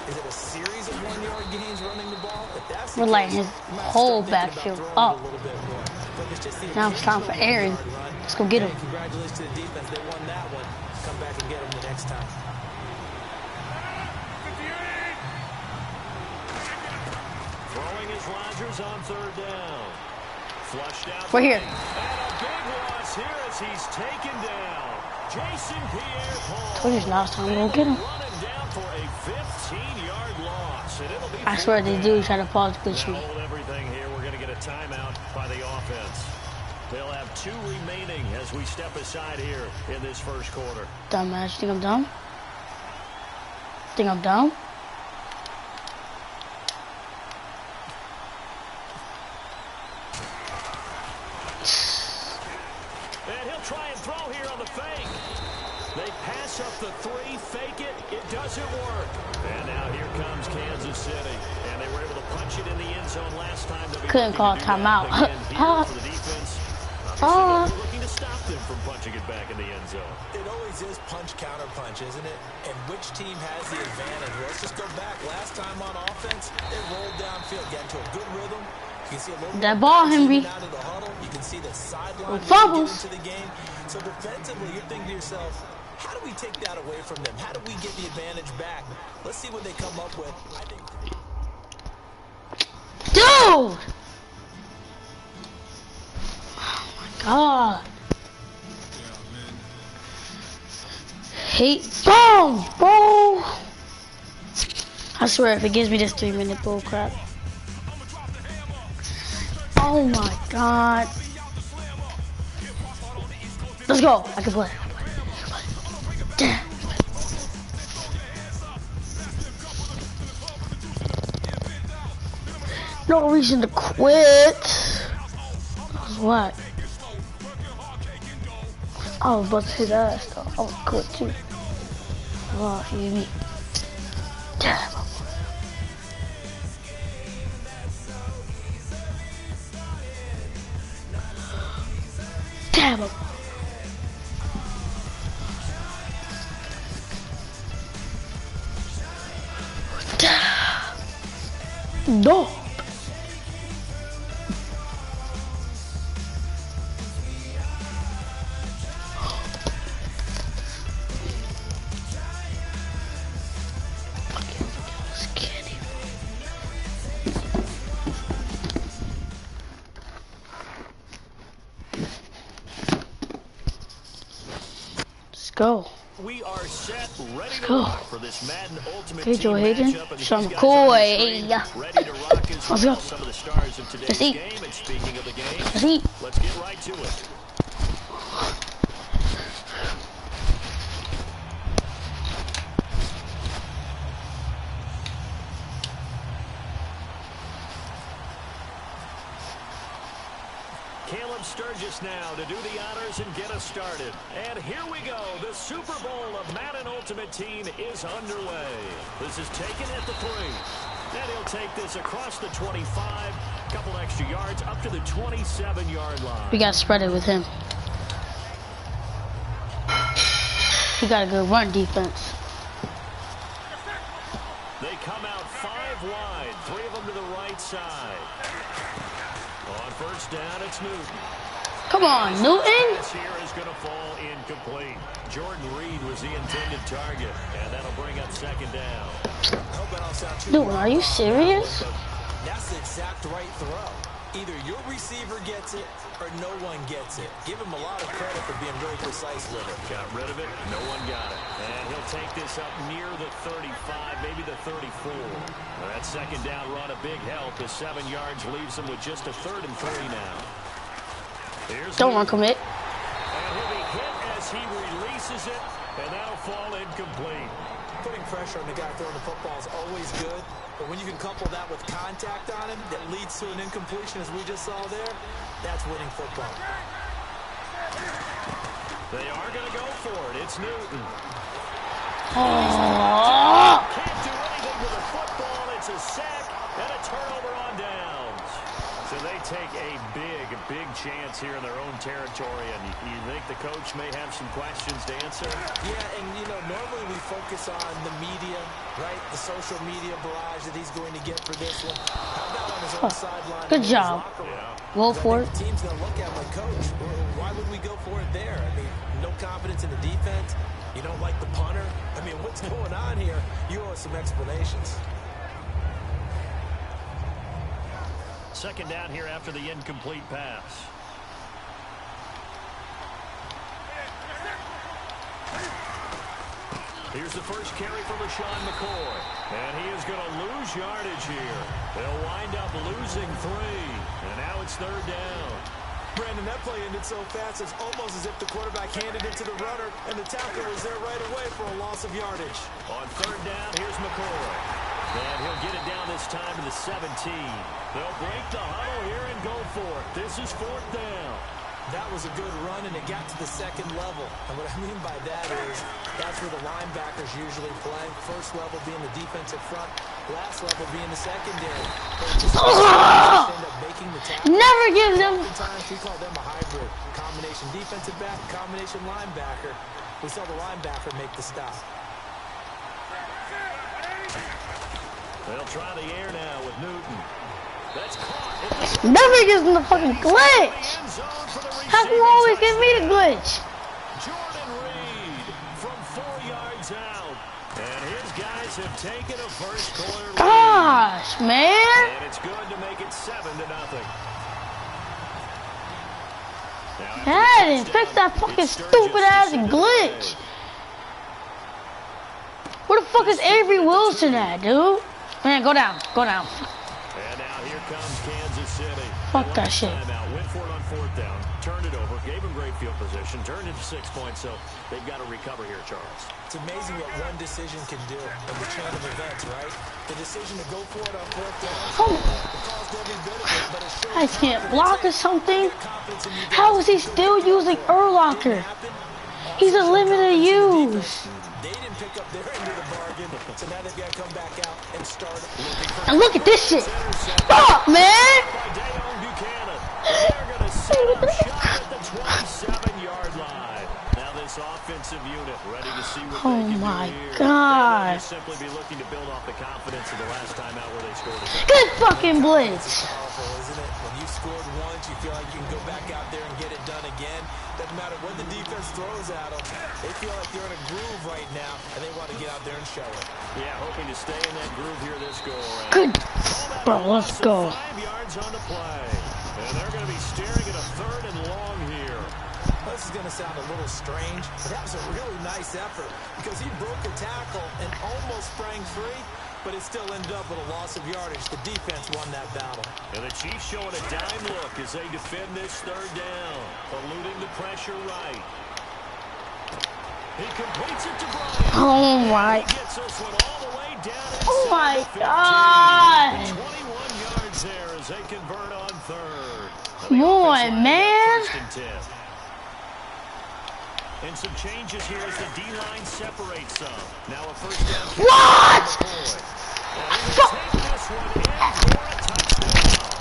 Is it a series of 1-yard gains running the ball? If that's the We're lighting case, his you might whole start thinking backfield about up. throwing it a little bit more. But if it's just the Now it's time for Aaron. Let's go get him. Hey, congratulations to the defense. They won that one. Come back and get him the next time. Throwing is Rodgers on 3rd down. Flushed out. We're here. And a big loss here as he's taken down. Jason Pierre-Paul. Told you last time we'll get him. Running down for a 15-yard loss. And it'll be I swear they do try to pause the glitch me. hold everything here. We're going to get a timeout by the offense. They'll have 2 remaining as we step aside here in this first quarter. Dumbass, you think I'm dumb? Think I'm dumb? And he'll try and throw here on the fake. They pass up the 3, fake it. It doesn't work. And now here comes Kansas City. And they were able to punch it in the end zone last time. Couldn't call timeout. Looking to stop them from punching it back in the end zone. It always is punch-counter punch, isn't it? And which team has the advantage? Let's just go back. Last time on offense, they rolled downfield, got into a good rhythm. You can see a little that ball, Henry. out of the huddle. You can see the sideline fumbles into the game. So defensively, you're thinking to yourself, how do we take that away from them? How do we get the advantage back? Let's see what they come up with. I think. Dude! Oh my god. Hate boom, bro. I swear if it gives me this 3-minute bull crap. Oh my god. Let's go. I can play. Damn. No reason to quit. What? I was about to hit ass though. I was good too. Oh, excuse me. Damn. Damn. No. go. We are set, ready to rock for this Madden Ultimate Hey, Joe Hayden. matchup. Some cool. Ready to rock as Let's well. go. Some of the stars of today's Let's game. And speaking of the game, Let's get right to it. Caleb Sturgis now to do the honors and get us started. And here we go. The Super Bowl of Madden Ultimate Team is underway. This is taken at the 3. And he'll take this across the 25. Couple extra yards up to the 27-yard line. We got to spread it with him. He got a good run defense. They come out 5 wide. 3 of them to the right side. On first down, it's Newton. Come on, Newton. This here is going to fall incomplete. Jordan Reed was the intended target, and that'll bring up second down. Newton, are you serious? That's the exact right throw. Either your receiver gets it or no one gets it. Give him a lot of credit for being very precise with it. Got rid of it. No one got it. And he'll take this up near the 35, maybe the 34. That second down run, a big help. The 7 yards leaves him with just a 3rd and 3 now. Don't run commit. And he'll be hit as he releases it, and that'll fall incomplete. Putting pressure on the guy throwing the football is always good, but when you can couple that with contact on him that leads to an incompletion, as we just saw there, that's winning football. They are going to go for it. It's Newton. Oh. Can't do anything with the football. It's a sack and a turnover on downs. So they take a big chance here in their own territory. And you think the coach may have some questions to answer? Yeah, and you know, normally we focus on the media, right? The social media barrage that he's going to get for this one. How about on his own sideline? Good job. Go for it. The team's going to look at him like, coach, why would we go for it there? I mean, no confidence in the defense. You don't like the punter. I mean, what's going on here? You owe us some explanations. Second down here after the incomplete pass. Here's the first carry for LaShawn McCoy. And he is going to lose yardage here. They'll wind up losing 3. And now it's 3rd down. Brandon, that play ended so fast, it's almost as if the quarterback handed it to the runner, and the tackle was there right away for a loss of yardage. On 3rd down, here's McCoy. And he'll get it down this time to the 17. They'll break the huddle here and go for it. This is 4th down. That was a good run, and it got to the second level. And what I mean by that is that's where the linebackers usually play. First level being the defensive front, last level being the secondary. End up making the tackle. Never give them. Oftentimes we call them a hybrid. Combination defensive back, combination linebacker. We saw the linebacker make the stop. They'll try the air now with Newton. That's caught. Never gives them the fucking glitch. How can you always give me the glitch? Jordan Reed from 4 yards out. And his guys have taken a first quarter lead. Gosh, man. And it's good to make it 7-0. I didn't fix that fucking stupid ass glitch. Where the fuck is Avery Wilson at, dude? Man, go down. Go down. And now here comes Kansas City. Fuck that shit. Went for it on 4th down. Turned it over. Gave him great field position. Turned it to 6 points. So they've got to recover here, Charles. It's amazing what one decision can do in the chain of events, right? The decision to go for it on 4th down. Oh. It caused every bit of it, but it showed I can't block or something. How is he still using Urlacher? He's a limited use. They didn't pick up their end of the bargain, so now they've got to come back out and start looking for. And look at this shit. Fuck, man. By Dayon Buchanan. They're going to set up shot at the 27-yard line. Now this offensive unit ready to see what they can my do here. God. They'll simply be looking to build off the confidence of the last time out where they scored a Good fucking blitz. powerful, isn't it? When you scored once, you feel like you can go back out there and get it done again. Doesn't matter what the defense throws at them. They feel like they're in a groove right now, and they want to get out there and show it. Yeah, hoping to stay in that groove here this go-around. Good. Bro, let's go. 5 yards on the play. And they're going to be staring at a 3rd and long here. Let's this is going to sound a little strange, but that was a really nice effort because he broke a tackle and almost sprang free, but it still ended up with a loss of yardage. The defense won that battle. And the Chiefs showing a dime look as they defend this third down, eluding the pressure right. He completes it to Bryant. Oh my. He gets this one all the way down Oh my inside the 15. God. 21 yards there as they convert on third. Come on, man. First and 10. And some changes here as the D-line separates some. Now a first down. What? Take this one in for a touchdown.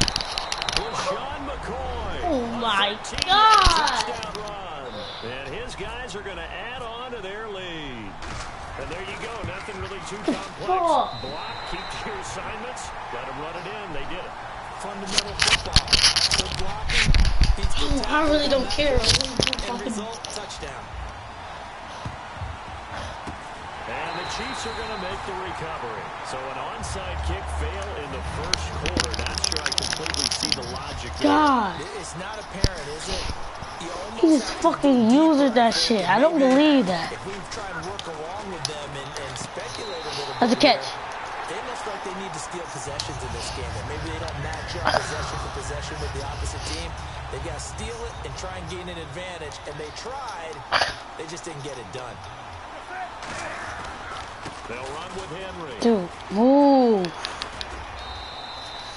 LaShawn McCoy. Oh my 13-yard God. touchdown run. And his guys are going to add on to their lead. And there you go. Nothing really too complex. Block, keep your assignments. Got them run it in. They did it. Fundamental football. Good blocking. Beats the tackle. I really don't care. End result, touchdown. And the Chiefs are going to make the recovery. So an onside kick fail in the first quarter. Not sure I completely see the logic there. God. It's not apparent, is it? He just fucking uses that shit. I don't believe that. If we try and work along with them and speculate a little That's a bit catch. They look like they need to steal possessions in this game. And maybe they don't match up possession for possession with the opposite team. They got to steal it and try and gain an advantage. And they tried. They just didn't get it done. They'll run with Henry. Dude, move.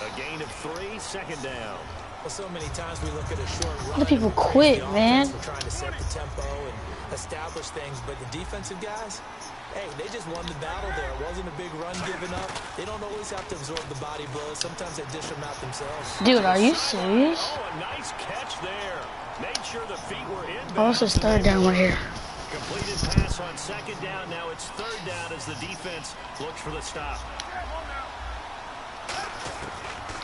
A gain of 3, second down. Well, so many times we look at a short run. Other people quit, man. We're trying to set the tempo and establish things, but the defensive guys, hey, they just won the battle there. It wasn't a big run given up. They don't always have to absorb the body blows. Sometimes they dish them out themselves. Dude, are you serious? Oh, a nice catch there. Made sure the feet were in. Oh, this is third down right here. Completed pass on second down. Now it's third down as the defense looks for the stop.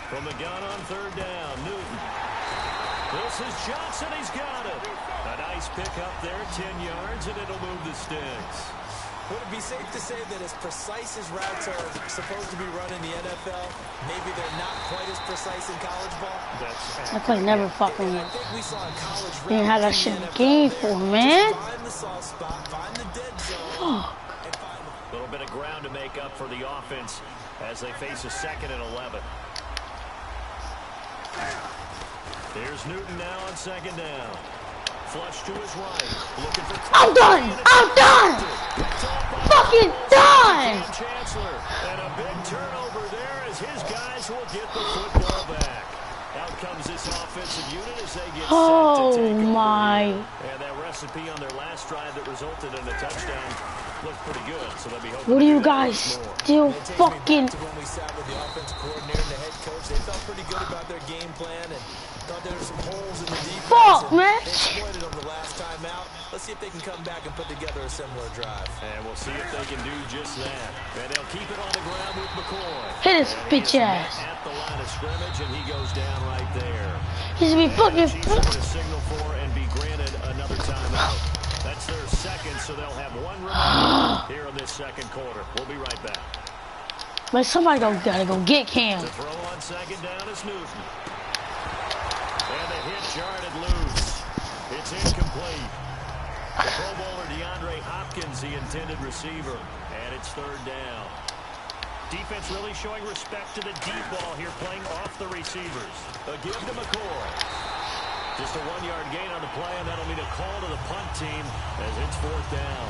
From the gun on third down, Newton. This is Johnson. He's got it. A nice pick up there, 10 yards, and it'll move the sticks. Would it be safe to say that as precise as routes are supposed to be run in the NFL, maybe they're not quite as precise in college ball? I could never fucking I think we saw in college didn't have that shit in the game for, man. Find the soft spot, find the dead zone. A little bit of ground to make up for the offense as they face a 2nd and 11. There's Newton now on second down. Flush to his right. Looking for I'm done. I'm done. Fucking done. Chancellor. And a big turnover there as his guys will get the football back. Out comes this offensive unit as they get set to take over. My. And that recipe on their last drive that resulted in a touchdown looked pretty good. So they'll be hoping What to are you do that guys once more. still fucking? When we sat with the offensive coordinator and the head coach, they felt pretty good about their game plan and thought there were some holes in the defense. Fuck, man. They exploited them the last time out. Let's see if they can come back and put together a similar drive. And we'll see if they can do just that. And they'll keep it on the ground with McCoy. Hit his And bitch he is ass. at the line of scrimmage, and he goes down right there. He should be fucking. Chiefs are going to signal for and be granted another timeout. That's their second, so they'll have one remaining here in this second quarter. We'll be right back. But somebody gotta go get Cam. The throw on second down is Newton. And the hit jarred loose. It's incomplete. The Pro Bowler DeAndre Hopkins, the intended receiver. And it's third down. Defense really showing respect to the deep ball here, playing off the receivers. A give to McCoy. Just a 1-yard gain on the play, and that'll mean a call to the punt team as it's fourth down.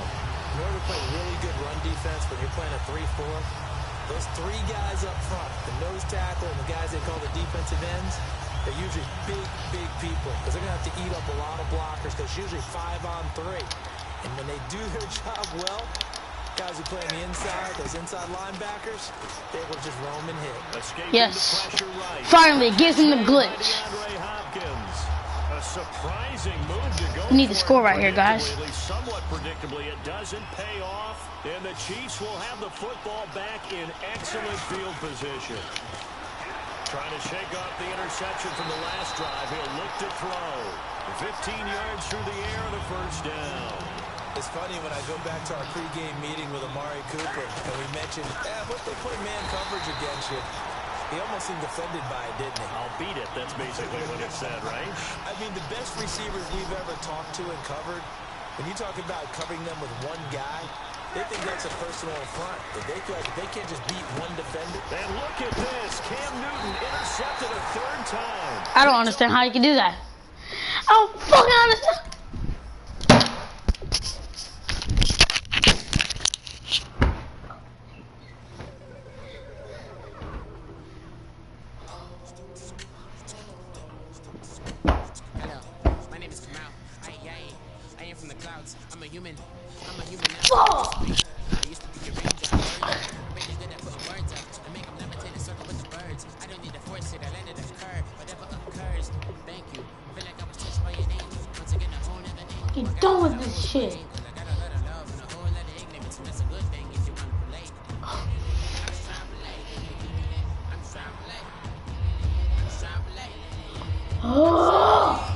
In order to play really good run defense when you're playing a 3-4, those 3 guys up front, the nose tackle and the guys they call the defensive ends, they're usually big people because they're going to have to eat up a lot of blockers because usually 5 on 3. And when they do their job well, guys who play on the inside, those inside linebackers, they will just roam and hit. Yes. Finally, gives him the glitch. A surprising move to go. We need to score right here, guys. Somewhat predictably, it doesn't pay off, and the Chiefs will have the football back in excellent field position. Trying to shake off the interception from the last drive. He'll look to throw. 15 yards through the air, the first down. It's funny when I go back to our pregame meeting with Amari Cooper, and we mentioned, what they put man coverage against you. He He almost seemed offended by it, didn't he? I'll beat it. That's basically what it said, right? I mean, the best receivers we've ever talked to and covered, when you talk about covering them with one guy, they think that's a personal affront. If they feel like they can't just beat one defender. And look at this. Cam Newton intercepted a third time. I don't understand how you can do that. I don't fucking understand. I'm a human. Fuck! I used to be a ranger. Rangers good at putting words up. I make them levitate a circle with the birds. I don't need to force it. I let it occur. Whatever occurs. Thank you. Feel like I was touched by an angel. Once again, a whole nother angle. Get done with this shit. I got a lot of love and a whole lot of ignorance. And that's a good thing if you want to relate. I'm extrapolate. I'm extrapolate. I'm extrapolate. Oh!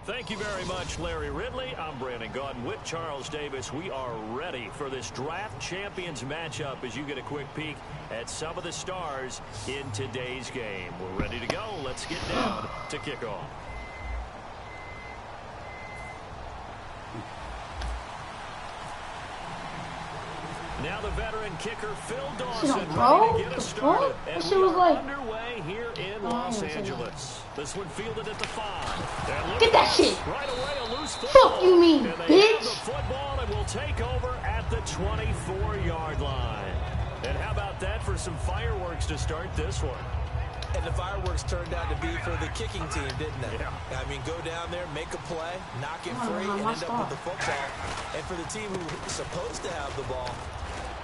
Thank you very much, Larry Ridley. I'm Brandon Gaudin with Charles Davis. We are ready for this draft champions matchup as you get a quick peek at some of the stars in today's game. We're ready to go. Let's get down to kickoff. Now the veteran kicker Phil Dawson ready to get us started. And we are underway here in Los Angeles. This one fielded at the 5. Get that shit. Right away, a loose football. Fuck you mean, and they bitch. have the football and will take over at the 24-yard line. And how about that for some fireworks to start this one? And the fireworks turned out to be for the kicking team, didn't they? Yeah. I mean, go down there, make a play, knock it free, and end up with the football. And for the team who's supposed to have the ball,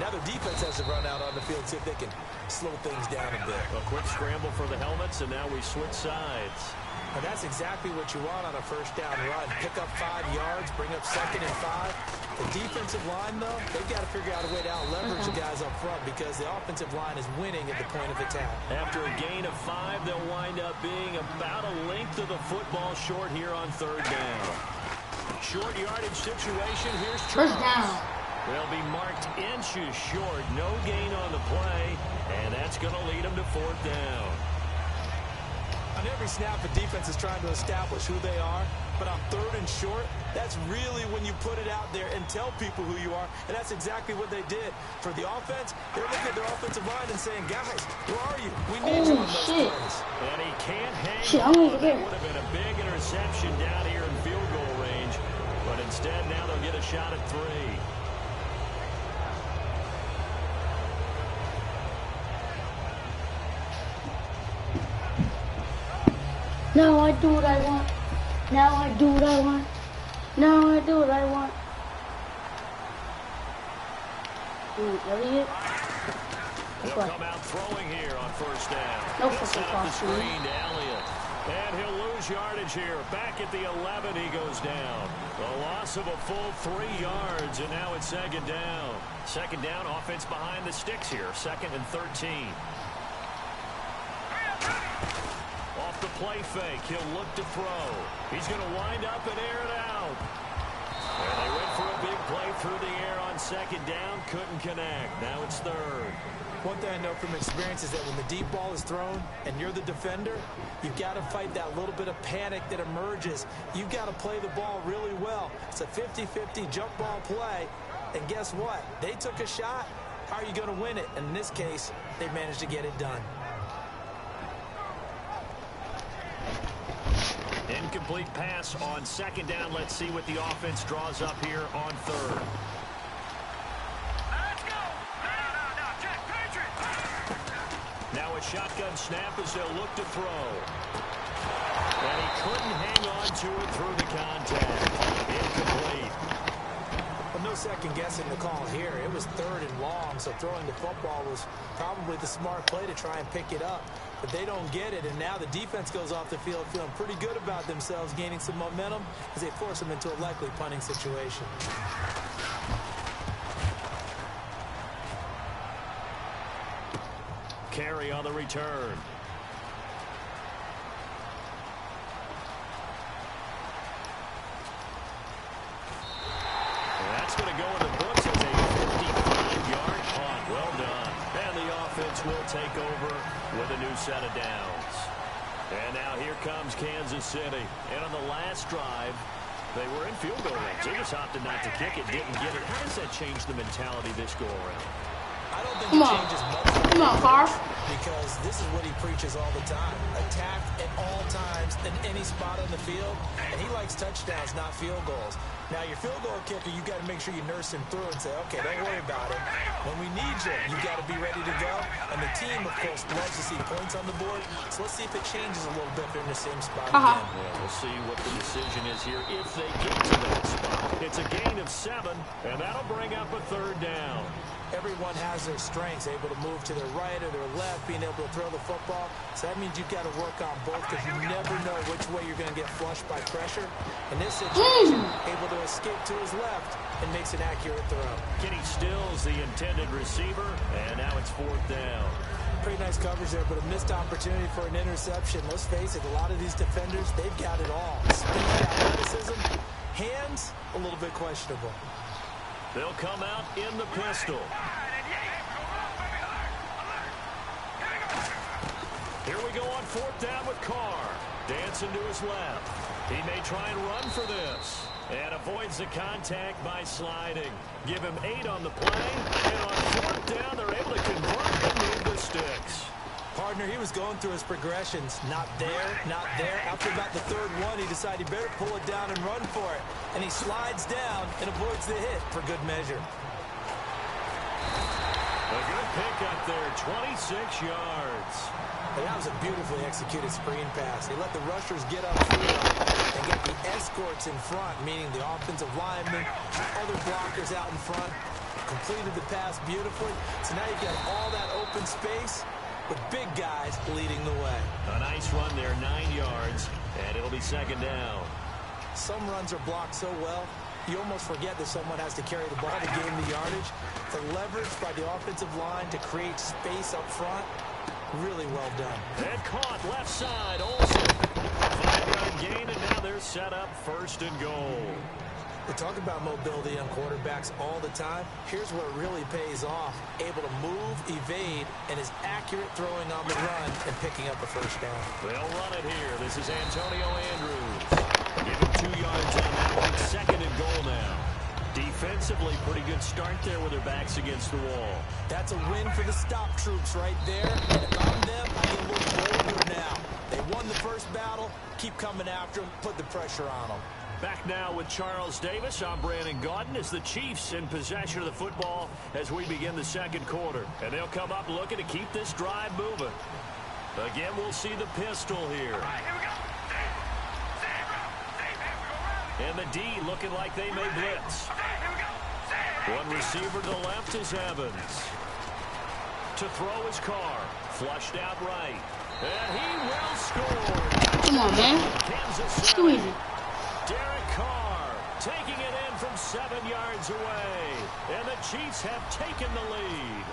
now their defense has to run out on the field, see if they can slow things down a bit. A quick scramble for the helmets, and now we switch sides. And that's exactly what you want on a first down run. Pick up 5 yards, bring up 2nd and 5. The defensive line, though, they've got to figure out a way to out-leverage the guys up front because the offensive line is winning at the point of attack. After a gain of 5, they'll wind up being about a length of the football short here on 3rd down. Short yardage situation. Here's Charles. First down. They'll be marked inches short. No gain on the play, and that's going to lead them to 4th down. On every snap, the defense is trying to establish who they are, but on 3rd and short, that's really when you put it out there and tell people who you are, and that's exactly what they did. For the offense, they're looking at their offensive line and saying, guys, where are you? We need you on those plays. And he can't hang shit, on. That would have been a big interception down here in field goal range, but instead, now they'll get a shot at 3. Now I do what I want. Now I do what I want. Now I do what I want. Elliott. He'll come out throwing here on first down. No He'll fucking set up the cross screen to Elliott. And he'll lose yardage here. Back at the 11, he goes down. A loss of a full 3 yards, and now it's second down. Second down, offense behind the sticks here. 2nd and 13. Off the play fake, he'll look to throw. He's going to wind up and air it out. And they went for a big play through the air on second down. Couldn't connect. Now it's 3rd. One thing I know from experience is that when the deep ball is thrown and you're the defender, you've got to fight that little bit of panic that emerges. You've got to play the ball really well. It's a 50-50 jump ball play. And guess what? They took a shot. How are you going to win it? And in this case, they managed to get it done. Incomplete pass on second down. Let's see what the offense draws up here on 3rd. Now a shotgun snap as they'll look to throw. And he couldn't hang on to it through the contact. Incomplete. Well, no second guessing the call here. It was 3rd and long, so throwing the football was probably the smart play to try and pick it up. But they don't get it, and now the defense goes off the field feeling pretty good about themselves, gaining some momentum as they force them into a likely punting situation. Carry on the return. And that's going to go in the books as a 55-yard punt. Well done. And the offense will take over with a new set of downs. And now here comes Kansas City. And on the last drive, they were in field goal range. They just opted not to kick it, didn't get it. How does that change the mentality this go around? I don't think it changes much. Come on, Carr. Because this is what he preaches all the time. Attack at all times in any spot on the field. And he likes touchdowns, not field goals. Now, your field goal kicker, you got to make sure you nurse him through and say, okay, don't worry about it. When we need you got to be ready to go. And the team, of course, loves to see points on the board. So let's see if it changes a little bit if they're in the same spot again. Yeah, we'll see what the decision is here if they get to that spot. It's a gain of 7, and that'll bring up a 3rd down. Everyone has their strengths, able to move to their right or their left, being able to throw the football. So that means you've got to work on both because you never know which way you're going to get flushed by pressure. In this situation, able to escape to his left and makes an accurate throw. Kenny Stills, the intended receiver, and now it's 4th down. Pretty nice coverage there, but a missed opportunity for an interception. Let's face it, a lot of these defenders, they've got it all. Speed, athleticism, hands, a little bit questionable. They'll come out in the pistol. Here we go on 4th down with Carr. Dancing to his left. He may try and run for this. And avoids the contact by sliding. Give him 8 on the play. And on 4th down, they're able to convert and move the sticks. Partner, he was going through his progressions. Not there, not there. After about the 3rd one, he decided he better pull it down and run for it. And he slides down and avoids the hit for good measure. A good pick up there, 26 yards. And that was a beautifully executed screen pass. He let the rushers get upfield and get the escorts in front, meaning the offensive linemen, other blockers out in front. Completed the pass beautifully. So now you've got all that open space with big guys leading the way. A nice run there, 9 yards, and it'll be 2nd down. Some runs are blocked so well, you almost forget that someone has to carry the ball to gain the yardage. The leverage by the offensive line to create space up front, really well done. And caught left side, Olsen. 5-yard gain, and now they're set up 1st and goal. We talk about mobility on quarterbacks all the time. Here's where it really pays off. Able to move, evade, and is accurate throwing on the run and picking up a 1st down. They'll run it here. This is Antonio Andrews. Give him 2 yards on that one. 2nd and goal now. Defensively, pretty good start there with their backs against the wall. That's a win for the stop troops right there. And if I'm them, I get a little bolder now. They won the first battle. Keep coming after them. Put the pressure on them. Back now with Charles Davis. I'm Brandon Gaudin as the Chiefs in possession of the football as we begin the second quarter. And they'll come up looking to keep this drive moving. Again, we'll see the pistol here. And the D looking like they may blitz. One receiver to the left is Evans. To throw his Carr. Flushed out right. And he will score. Come on, man. It's too easy. Derek Carr taking it in from 7 yards away. And the Chiefs have taken the lead.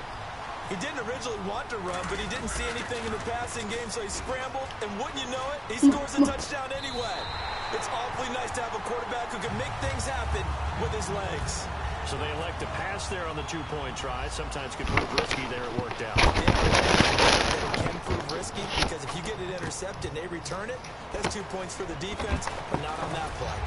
He didn't originally want to run, but he didn't see anything in the passing game, so he scrambled, and wouldn't you know it, he scores a touchdown anyway. It's awfully nice to have a quarterback who can make things happen with his legs. So they elect to pass there on the two-point try. Sometimes can prove risky. There it worked out. Yeah, it can prove risky because if you get it intercepted and they return it, that's 2 points for the defense, but not on that play.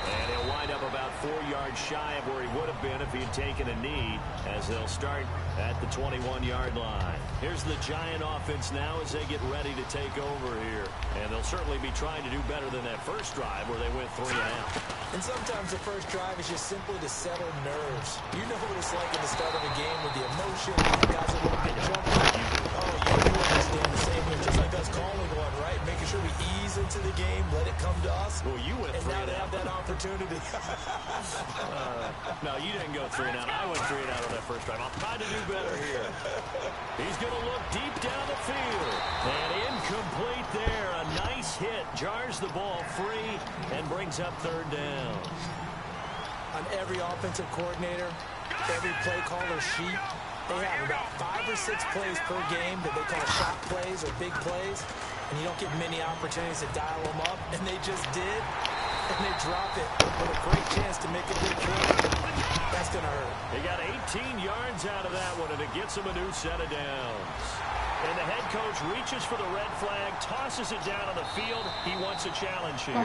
And he'll wind up about 4 yards shy of where he would have been if he had taken a knee, as they'll start at the 21-yard line. Here's the Giant offense now as they get ready to take over here. And they'll certainly be trying to do better than that first drive where they went 3 and out. And sometimes the first drive is just simply to settle nerves. You know what it's like at the start of a game with the emotion, the guys are a little bit jumpy. Oh, you understand the same here, just like us calling one, right? Making sure we ease into the game, let it come to us. Well, you went and 3 now and they out. have that opportunity. No, you didn't go 3 and out. I went 3 and out on that first drive. I'll try to do better here. He's going to look deep down the field. And incomplete there. A nice hit. Jars the ball free and brings up third down. On every offensive coordinator, every play caller sheet, they have about 5 or 6 plays per game that they call shot plays or big plays. And you don't get many opportunities to dial them up. And they just did. And they drop it with a great chance to make a big play. That's going to hurt. They got 18 yards out of that one, and it gets them a new set of downs. And the head coach reaches for the red flag, tosses it down on the field. He wants a challenge here.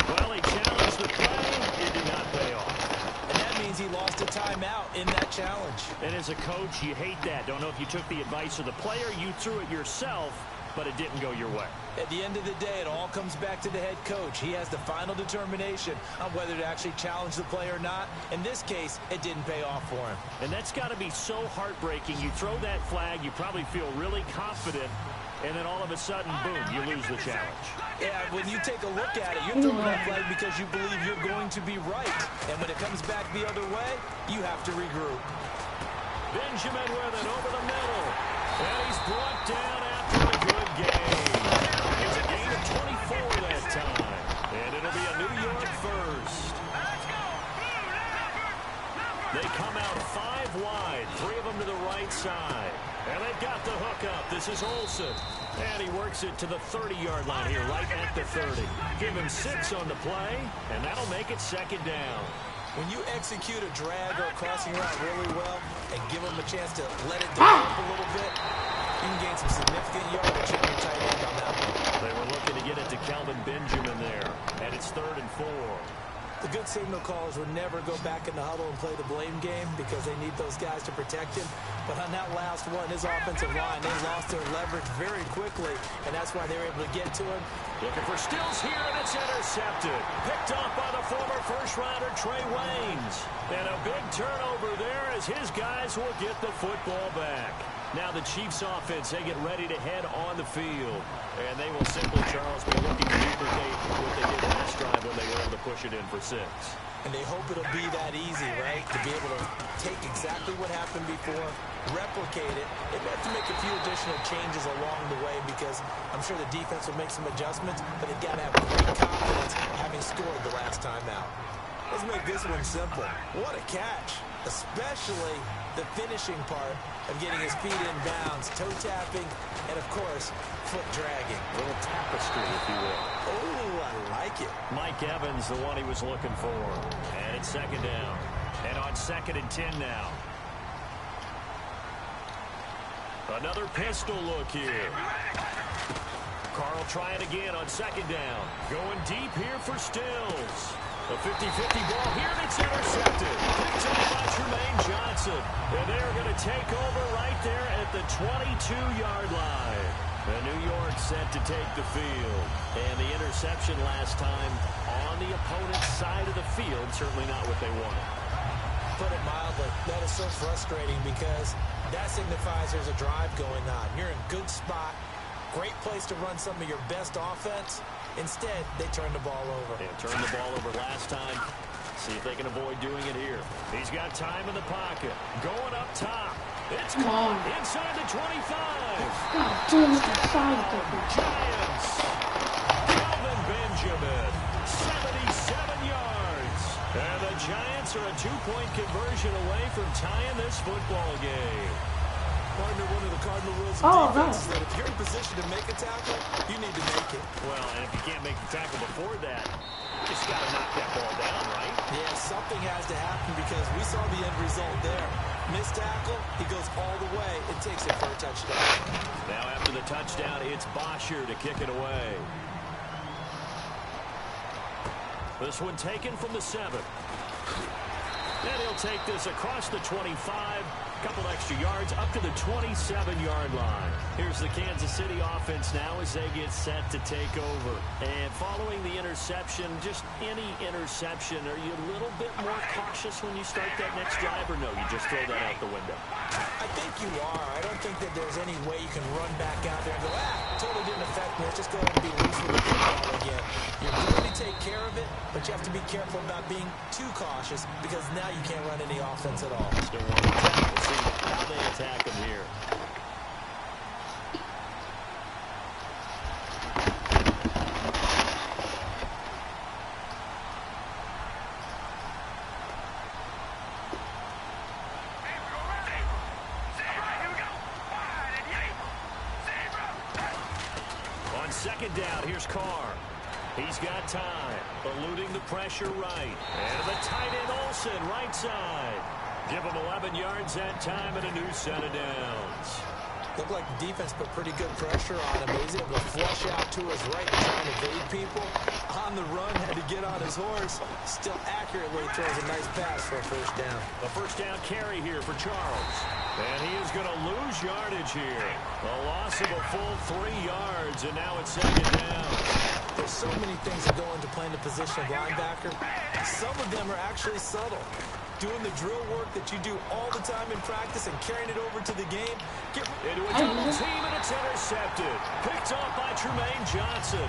Well, he challenged the play. It did not pay off. And that means he lost a timeout in that challenge. And as a coach, you hate that. Don't know if you took the advice of the player, you threw it yourself, but it didn't go your way. At the end of the day, it all comes back to the head coach. He has the final determination on whether to actually challenge the play or not. In this case, it didn't pay off for him. And that's got to be so heartbreaking. You throw that flag, you probably feel really confident, and then all of a sudden, boom, you lose the challenge. Yeah, when you take a look at it, you're throwing that flag because you believe you're going to be right. And when it comes back the other way, you have to regroup. Benjamin with it over the middle. And he's brought down after a good game. It's a gain of 24 that time. And it'll be a New York first. They come out 5 wide, 3 of them to the right side. And they've got the hook up. This is Olsen. And he works it to the 30-yard line here, right at the 30. Give him 6 on the play, and that'll make it second down. When you execute a drag or a crossing route really well and give them a chance to let it develop a little bit, you can gain some significant yardage in your tight end on that one. They were looking to get it to Kelvin Benjamin there, and it's 3rd and 4. The good signal callers would never go back in the huddle and play the blame game because they need those guys to protect him. But on that last one, his offensive line, they lost their leverage very quickly, and that's why they were able to get to him. Looking for Stills here, and it's intercepted. Picked off by the former first-rounder Trey Waynes. And a big turnover there as his guys will get the football back. Now the Chiefs offense, they get ready to head on the field. And they will simply, Charles, be looking to duplicate what they did last drive when they were able to push it in for 6. And they hope it'll be that easy, right? To be able to take exactly what happened before, replicate it. They may have to make a few additional changes along the way because I'm sure the defense will make some adjustments, but they've got to have great confidence having scored the last time out. Let's make this one simple. What a catch, especially the finishing part of getting his feet in bounds, toe tapping, and of course, foot dragging. A little tapestry, if you will. Oh, I like it. Mike Evans, the one he was looking for. And it's 2nd down. And on 2nd and 10 now. Another pistol look here. Carl trying again on 2nd down. Going deep here for Stills. A 50-50 ball here, and it's intercepted. Picked up by Tremaine Johnson. And they're going to take over right there at at the 22-yard line. And New York set to take the field. And the interception last time on the opponent's side of the field, certainly not what they wanted. Put it mildly, that is so frustrating because that signifies there's a drive going on. You're in a good spot, great place to run some of your best offense. Instead, they turn the ball over. They turned the ball over last time. See if they can avoid doing it here. He's got time in the pocket. Going up top. It's caught inside the 25. God damn it, Giants. Kelvin Benjamin, 77 yards. And the Giants are a 2-point conversion away from tying this football game. Partner, one of the cardinal rules of defense is that if you're in position to make a tackle, you need to make it. Well, and if you can't make the tackle before that, you just got to knock that ball down, right? Yeah, something has to happen because we saw the end result there. Missed tackle, he goes all the way. It takes it for a touchdown. Now after the touchdown, it's Bosher to kick it away. This one taken from the 7. And he'll take this across the 25. Couple extra yards up to the 27-yard line. Here's the Kansas City offense now as they get set to take over. And following the interception, just any interception, are you a little bit more cautious when you start that next drive, or no, you just throw that out the window? I think you are. I don't think that there's any way you can run back out there and go, totally didn't affect me. Let's just go ahead and be loose with the football again. You're going to take care of it, but you have to be careful about being too cautious because now you can't run any offense at all. Still want to attack. We'll see how they attack him here. On second down, here's Carr. He's got time, eluding the pressure right. And the tight end Olsen, right side. Give him 11 yards that time and a new set of downs. Looked like the defense put pretty good pressure on him. He's able to flush out to his right and trying to evade people. On the run, had to get on his horse. Still accurately throws a nice pass for a first down. A first down carry here for Charles. And he is going to lose yardage here. A loss of a full 3 yards, and now it's second down. There's so many things that go into playing the position of linebacker. Some of them are actually subtle. Doing the drill work that you do all the time in practice and carrying it over to the game. Get into a double team, and it's intercepted. Picked off by Tremaine Johnson.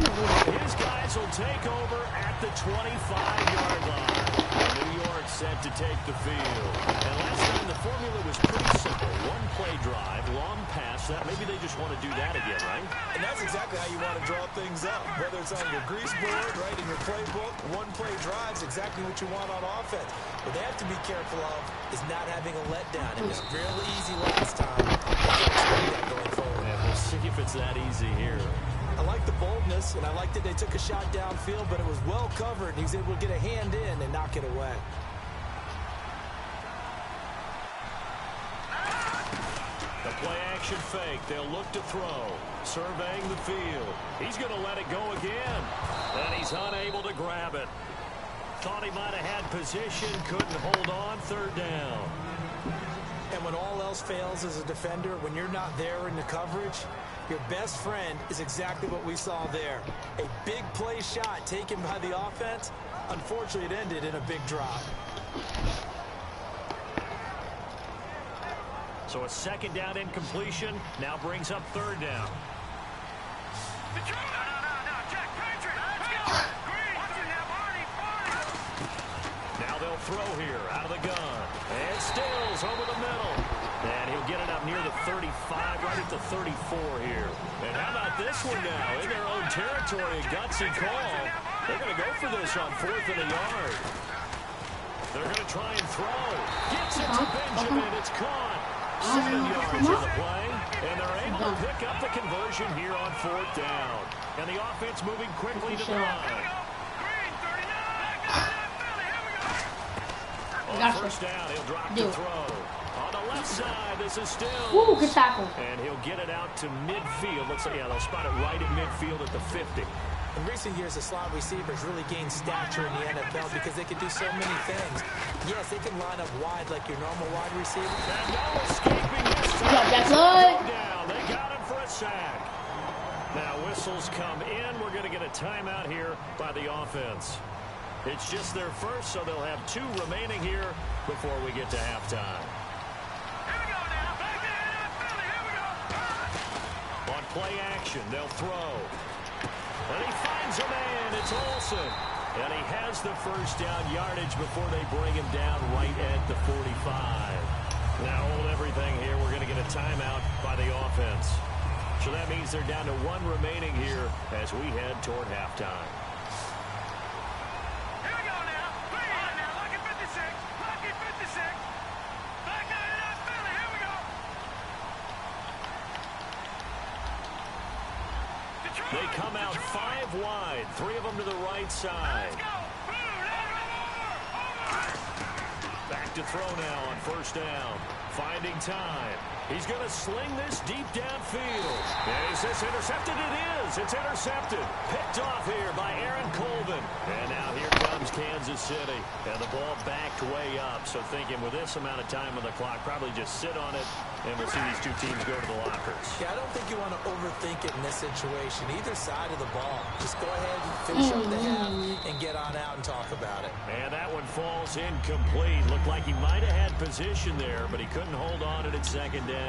His guys will take over at the 25-yard line. New York set to take the field. And last time the formula was pretty simple. One-play drive, long pass. That maybe they just want to do that again, right? And that's exactly how you want to draw things up. Whether it's on your grease board, right in your playbook, one-play drive's exactly what you want on offense. What they have to be careful of is not having a letdown. It was really easy last time. I can't expect that going forward. And we'll see if it's that easy here. I like the boldness, and I like that they took a shot downfield, but it was well covered, and he was able to get a hand in and knock it away. The play-action fake. They'll look to throw. Surveying the field. He's going to let it go again. And he's unable to grab it. Thought he might have had position. Couldn't hold on. Third down. And when all else fails as a defender, when you're not there in the coverage, your best friend is exactly what we saw there. A big play shot taken by the offense. Unfortunately, it ended in a big drop. So a second down incompletion now brings up third down. Now they'll throw here out of the gun. And Stills over the middle. And he'll get it up near the 35, right at the 34 here. And how about this one now? In their own territory, a gutsy call. They're going to go for this on 4th and a yard. They're going to try and throw. Gets it to Benjamin. It's caught. 7 yards on the play. And they're able to pick up the conversion here on 4th down. And the offense moving quickly to the line. On first down, he'll drop to throw. On the left side, this is Stills. Ooh, good tackle. And he'll get it out to midfield. Looks like, yeah, they'll spot it right at midfield at the 50. In recent years, the slot receivers really gained stature in the NFL because they can do so many things. Yes, they can line up wide like your normal wide receiver. And no escaping this time. Yeah, that's Down. They got him for a sack. Now whistles come in. We're going to get a timeout here by the offense. It's just their first, so they'll have 2 remaining here before we get to halftime. Here we go now. Back to Philly. Here we go. On play action, they'll throw. And he finds a man. It's Olsen. And he has the first down yardage before they bring him down right at the 45. Now hold everything here. We're going to get a timeout by the offense. So that means they're down to 1 remaining here as we head toward halftime. Here we go now. Play on now. Lucky 56. Lucky 56. Back to Philly. Here we go. Detroit. They come out 5 wide. 3 of them to the right side. Let's go. Back to throw now on first down. Finding time. He's going to sling this deep downfield. And is this intercepted? It is. It's intercepted. Picked off here by Aaron Colvin. And now here comes Kansas City. And the ball backed way up. So thinking with this amount of time on the clock, probably just sit on it, and we'll see these 2 teams go to the lockers. Yeah, I don't think you want to overthink it in this situation. Either side of the ball. Just go ahead and finish up the half and get on out and talk about it. And that one falls incomplete. Looked like he might have had position there, but he couldn't hold on at second down.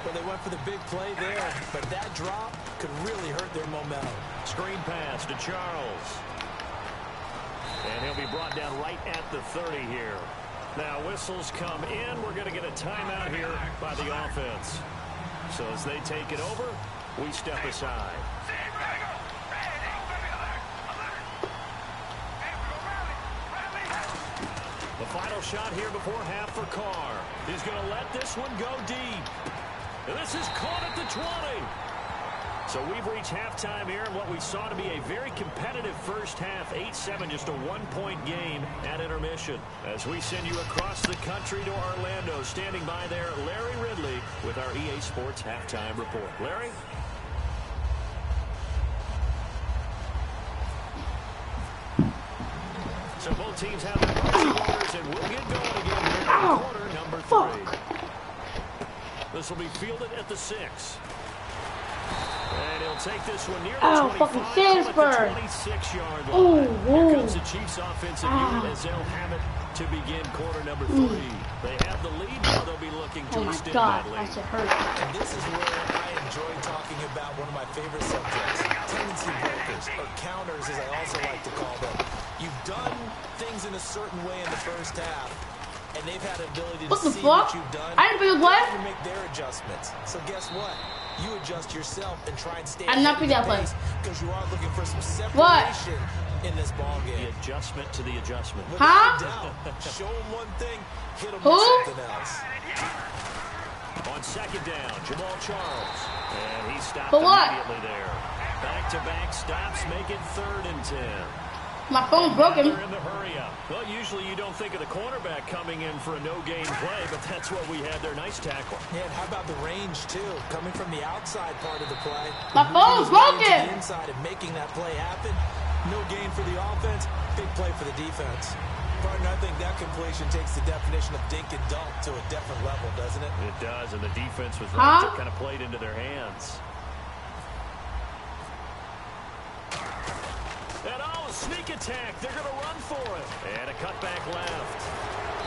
Well, they went for the big play there, but that drop could really hurt their momentum. Screen pass to Charles. And he'll be brought down right at the 30 here. Now whistles come in. We're going to get a timeout here by the offense. So as they take it over, we step aside. The final shot here before half for Carr. He's going to let this one go deep. And this is caught at the 20. So we've reached halftime here in what we saw to be a very competitive first half. 8-7, just a 1-point game at intermission. As we send you across the country to Orlando, standing by there, Larry Ridley with our EA Sports Halftime Report. Larry? So both teams have their marching orders, and we'll get going again here in quarter number 3. This will be fielded at the 6. And he'll take this one near the 25 fucking to the Sandsburg. 26-yard line. Here comes the Chiefs offensive unit as they'll have it to begin quarter number 3. They have the lead, now they'll be looking to extend that lead. That hurt. And this is where I enjoy talking about one of my favorite subjects, tendency breakers, or counters as I also like to call them. You've done things in a certain way in the first half, and they've had an ability to see what you've done and make their adjustments. So guess what? You adjust yourself and try and stay because you are looking for some separation in this ball game. The adjustment to the adjustment. Show them one thing, hit them with something else. On second down, Jamal Charles. And he stopped immediately there. Back-to-back stops make it 3rd and 10. My phone's broken. They're in the hurry up. Well, usually you don't think of the cornerback coming in for a no-gain play, but that's what we had there. Nice tackle. Yeah, and how about the range, too? Coming from the outside part of the play. My phone's broken. The inside and making that play happen. No gain for the offense. Big play for the defense. Partner, I think that completion takes the definition of dink and dunk to a different level, doesn't it? It does, and the defense was right to kind of played into their hands. And sneak attack. They're going to run for it. And a cutback left.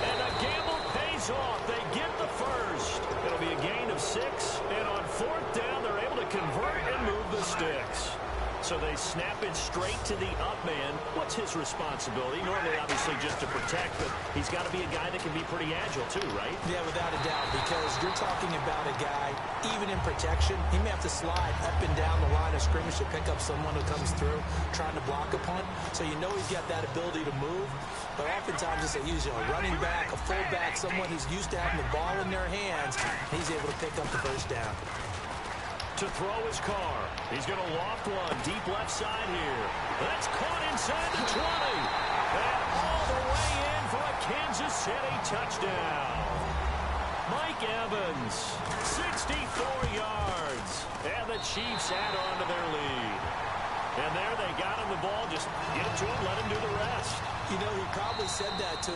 And a gamble pays off. They get the first. It'll be a gain of 6. And on 4th down, they're able to convert and move the sticks. So they snap it straight to the up man. What's his responsibility? Normally, obviously, just to protect, but he's got to be a guy that can be pretty agile, too, right? Yeah, without a doubt, because you're talking about a guy, even in protection, he may have to slide up and down the line of scrimmage to pick up someone who comes through trying to block a punt. So you know he's got that ability to move, but oftentimes it's a running back, a fullback, someone who's used to having the ball in their hands, and he's able to pick up the first down. To throw his car. He's going to loft one deep left side here. That's caught inside the 20. And all the way in for a Kansas City touchdown. Mike Evans, 64 yards. And the Chiefs add on to their lead. And there they got him the ball. Just get it to him, let him do the rest. You know, he probably said that to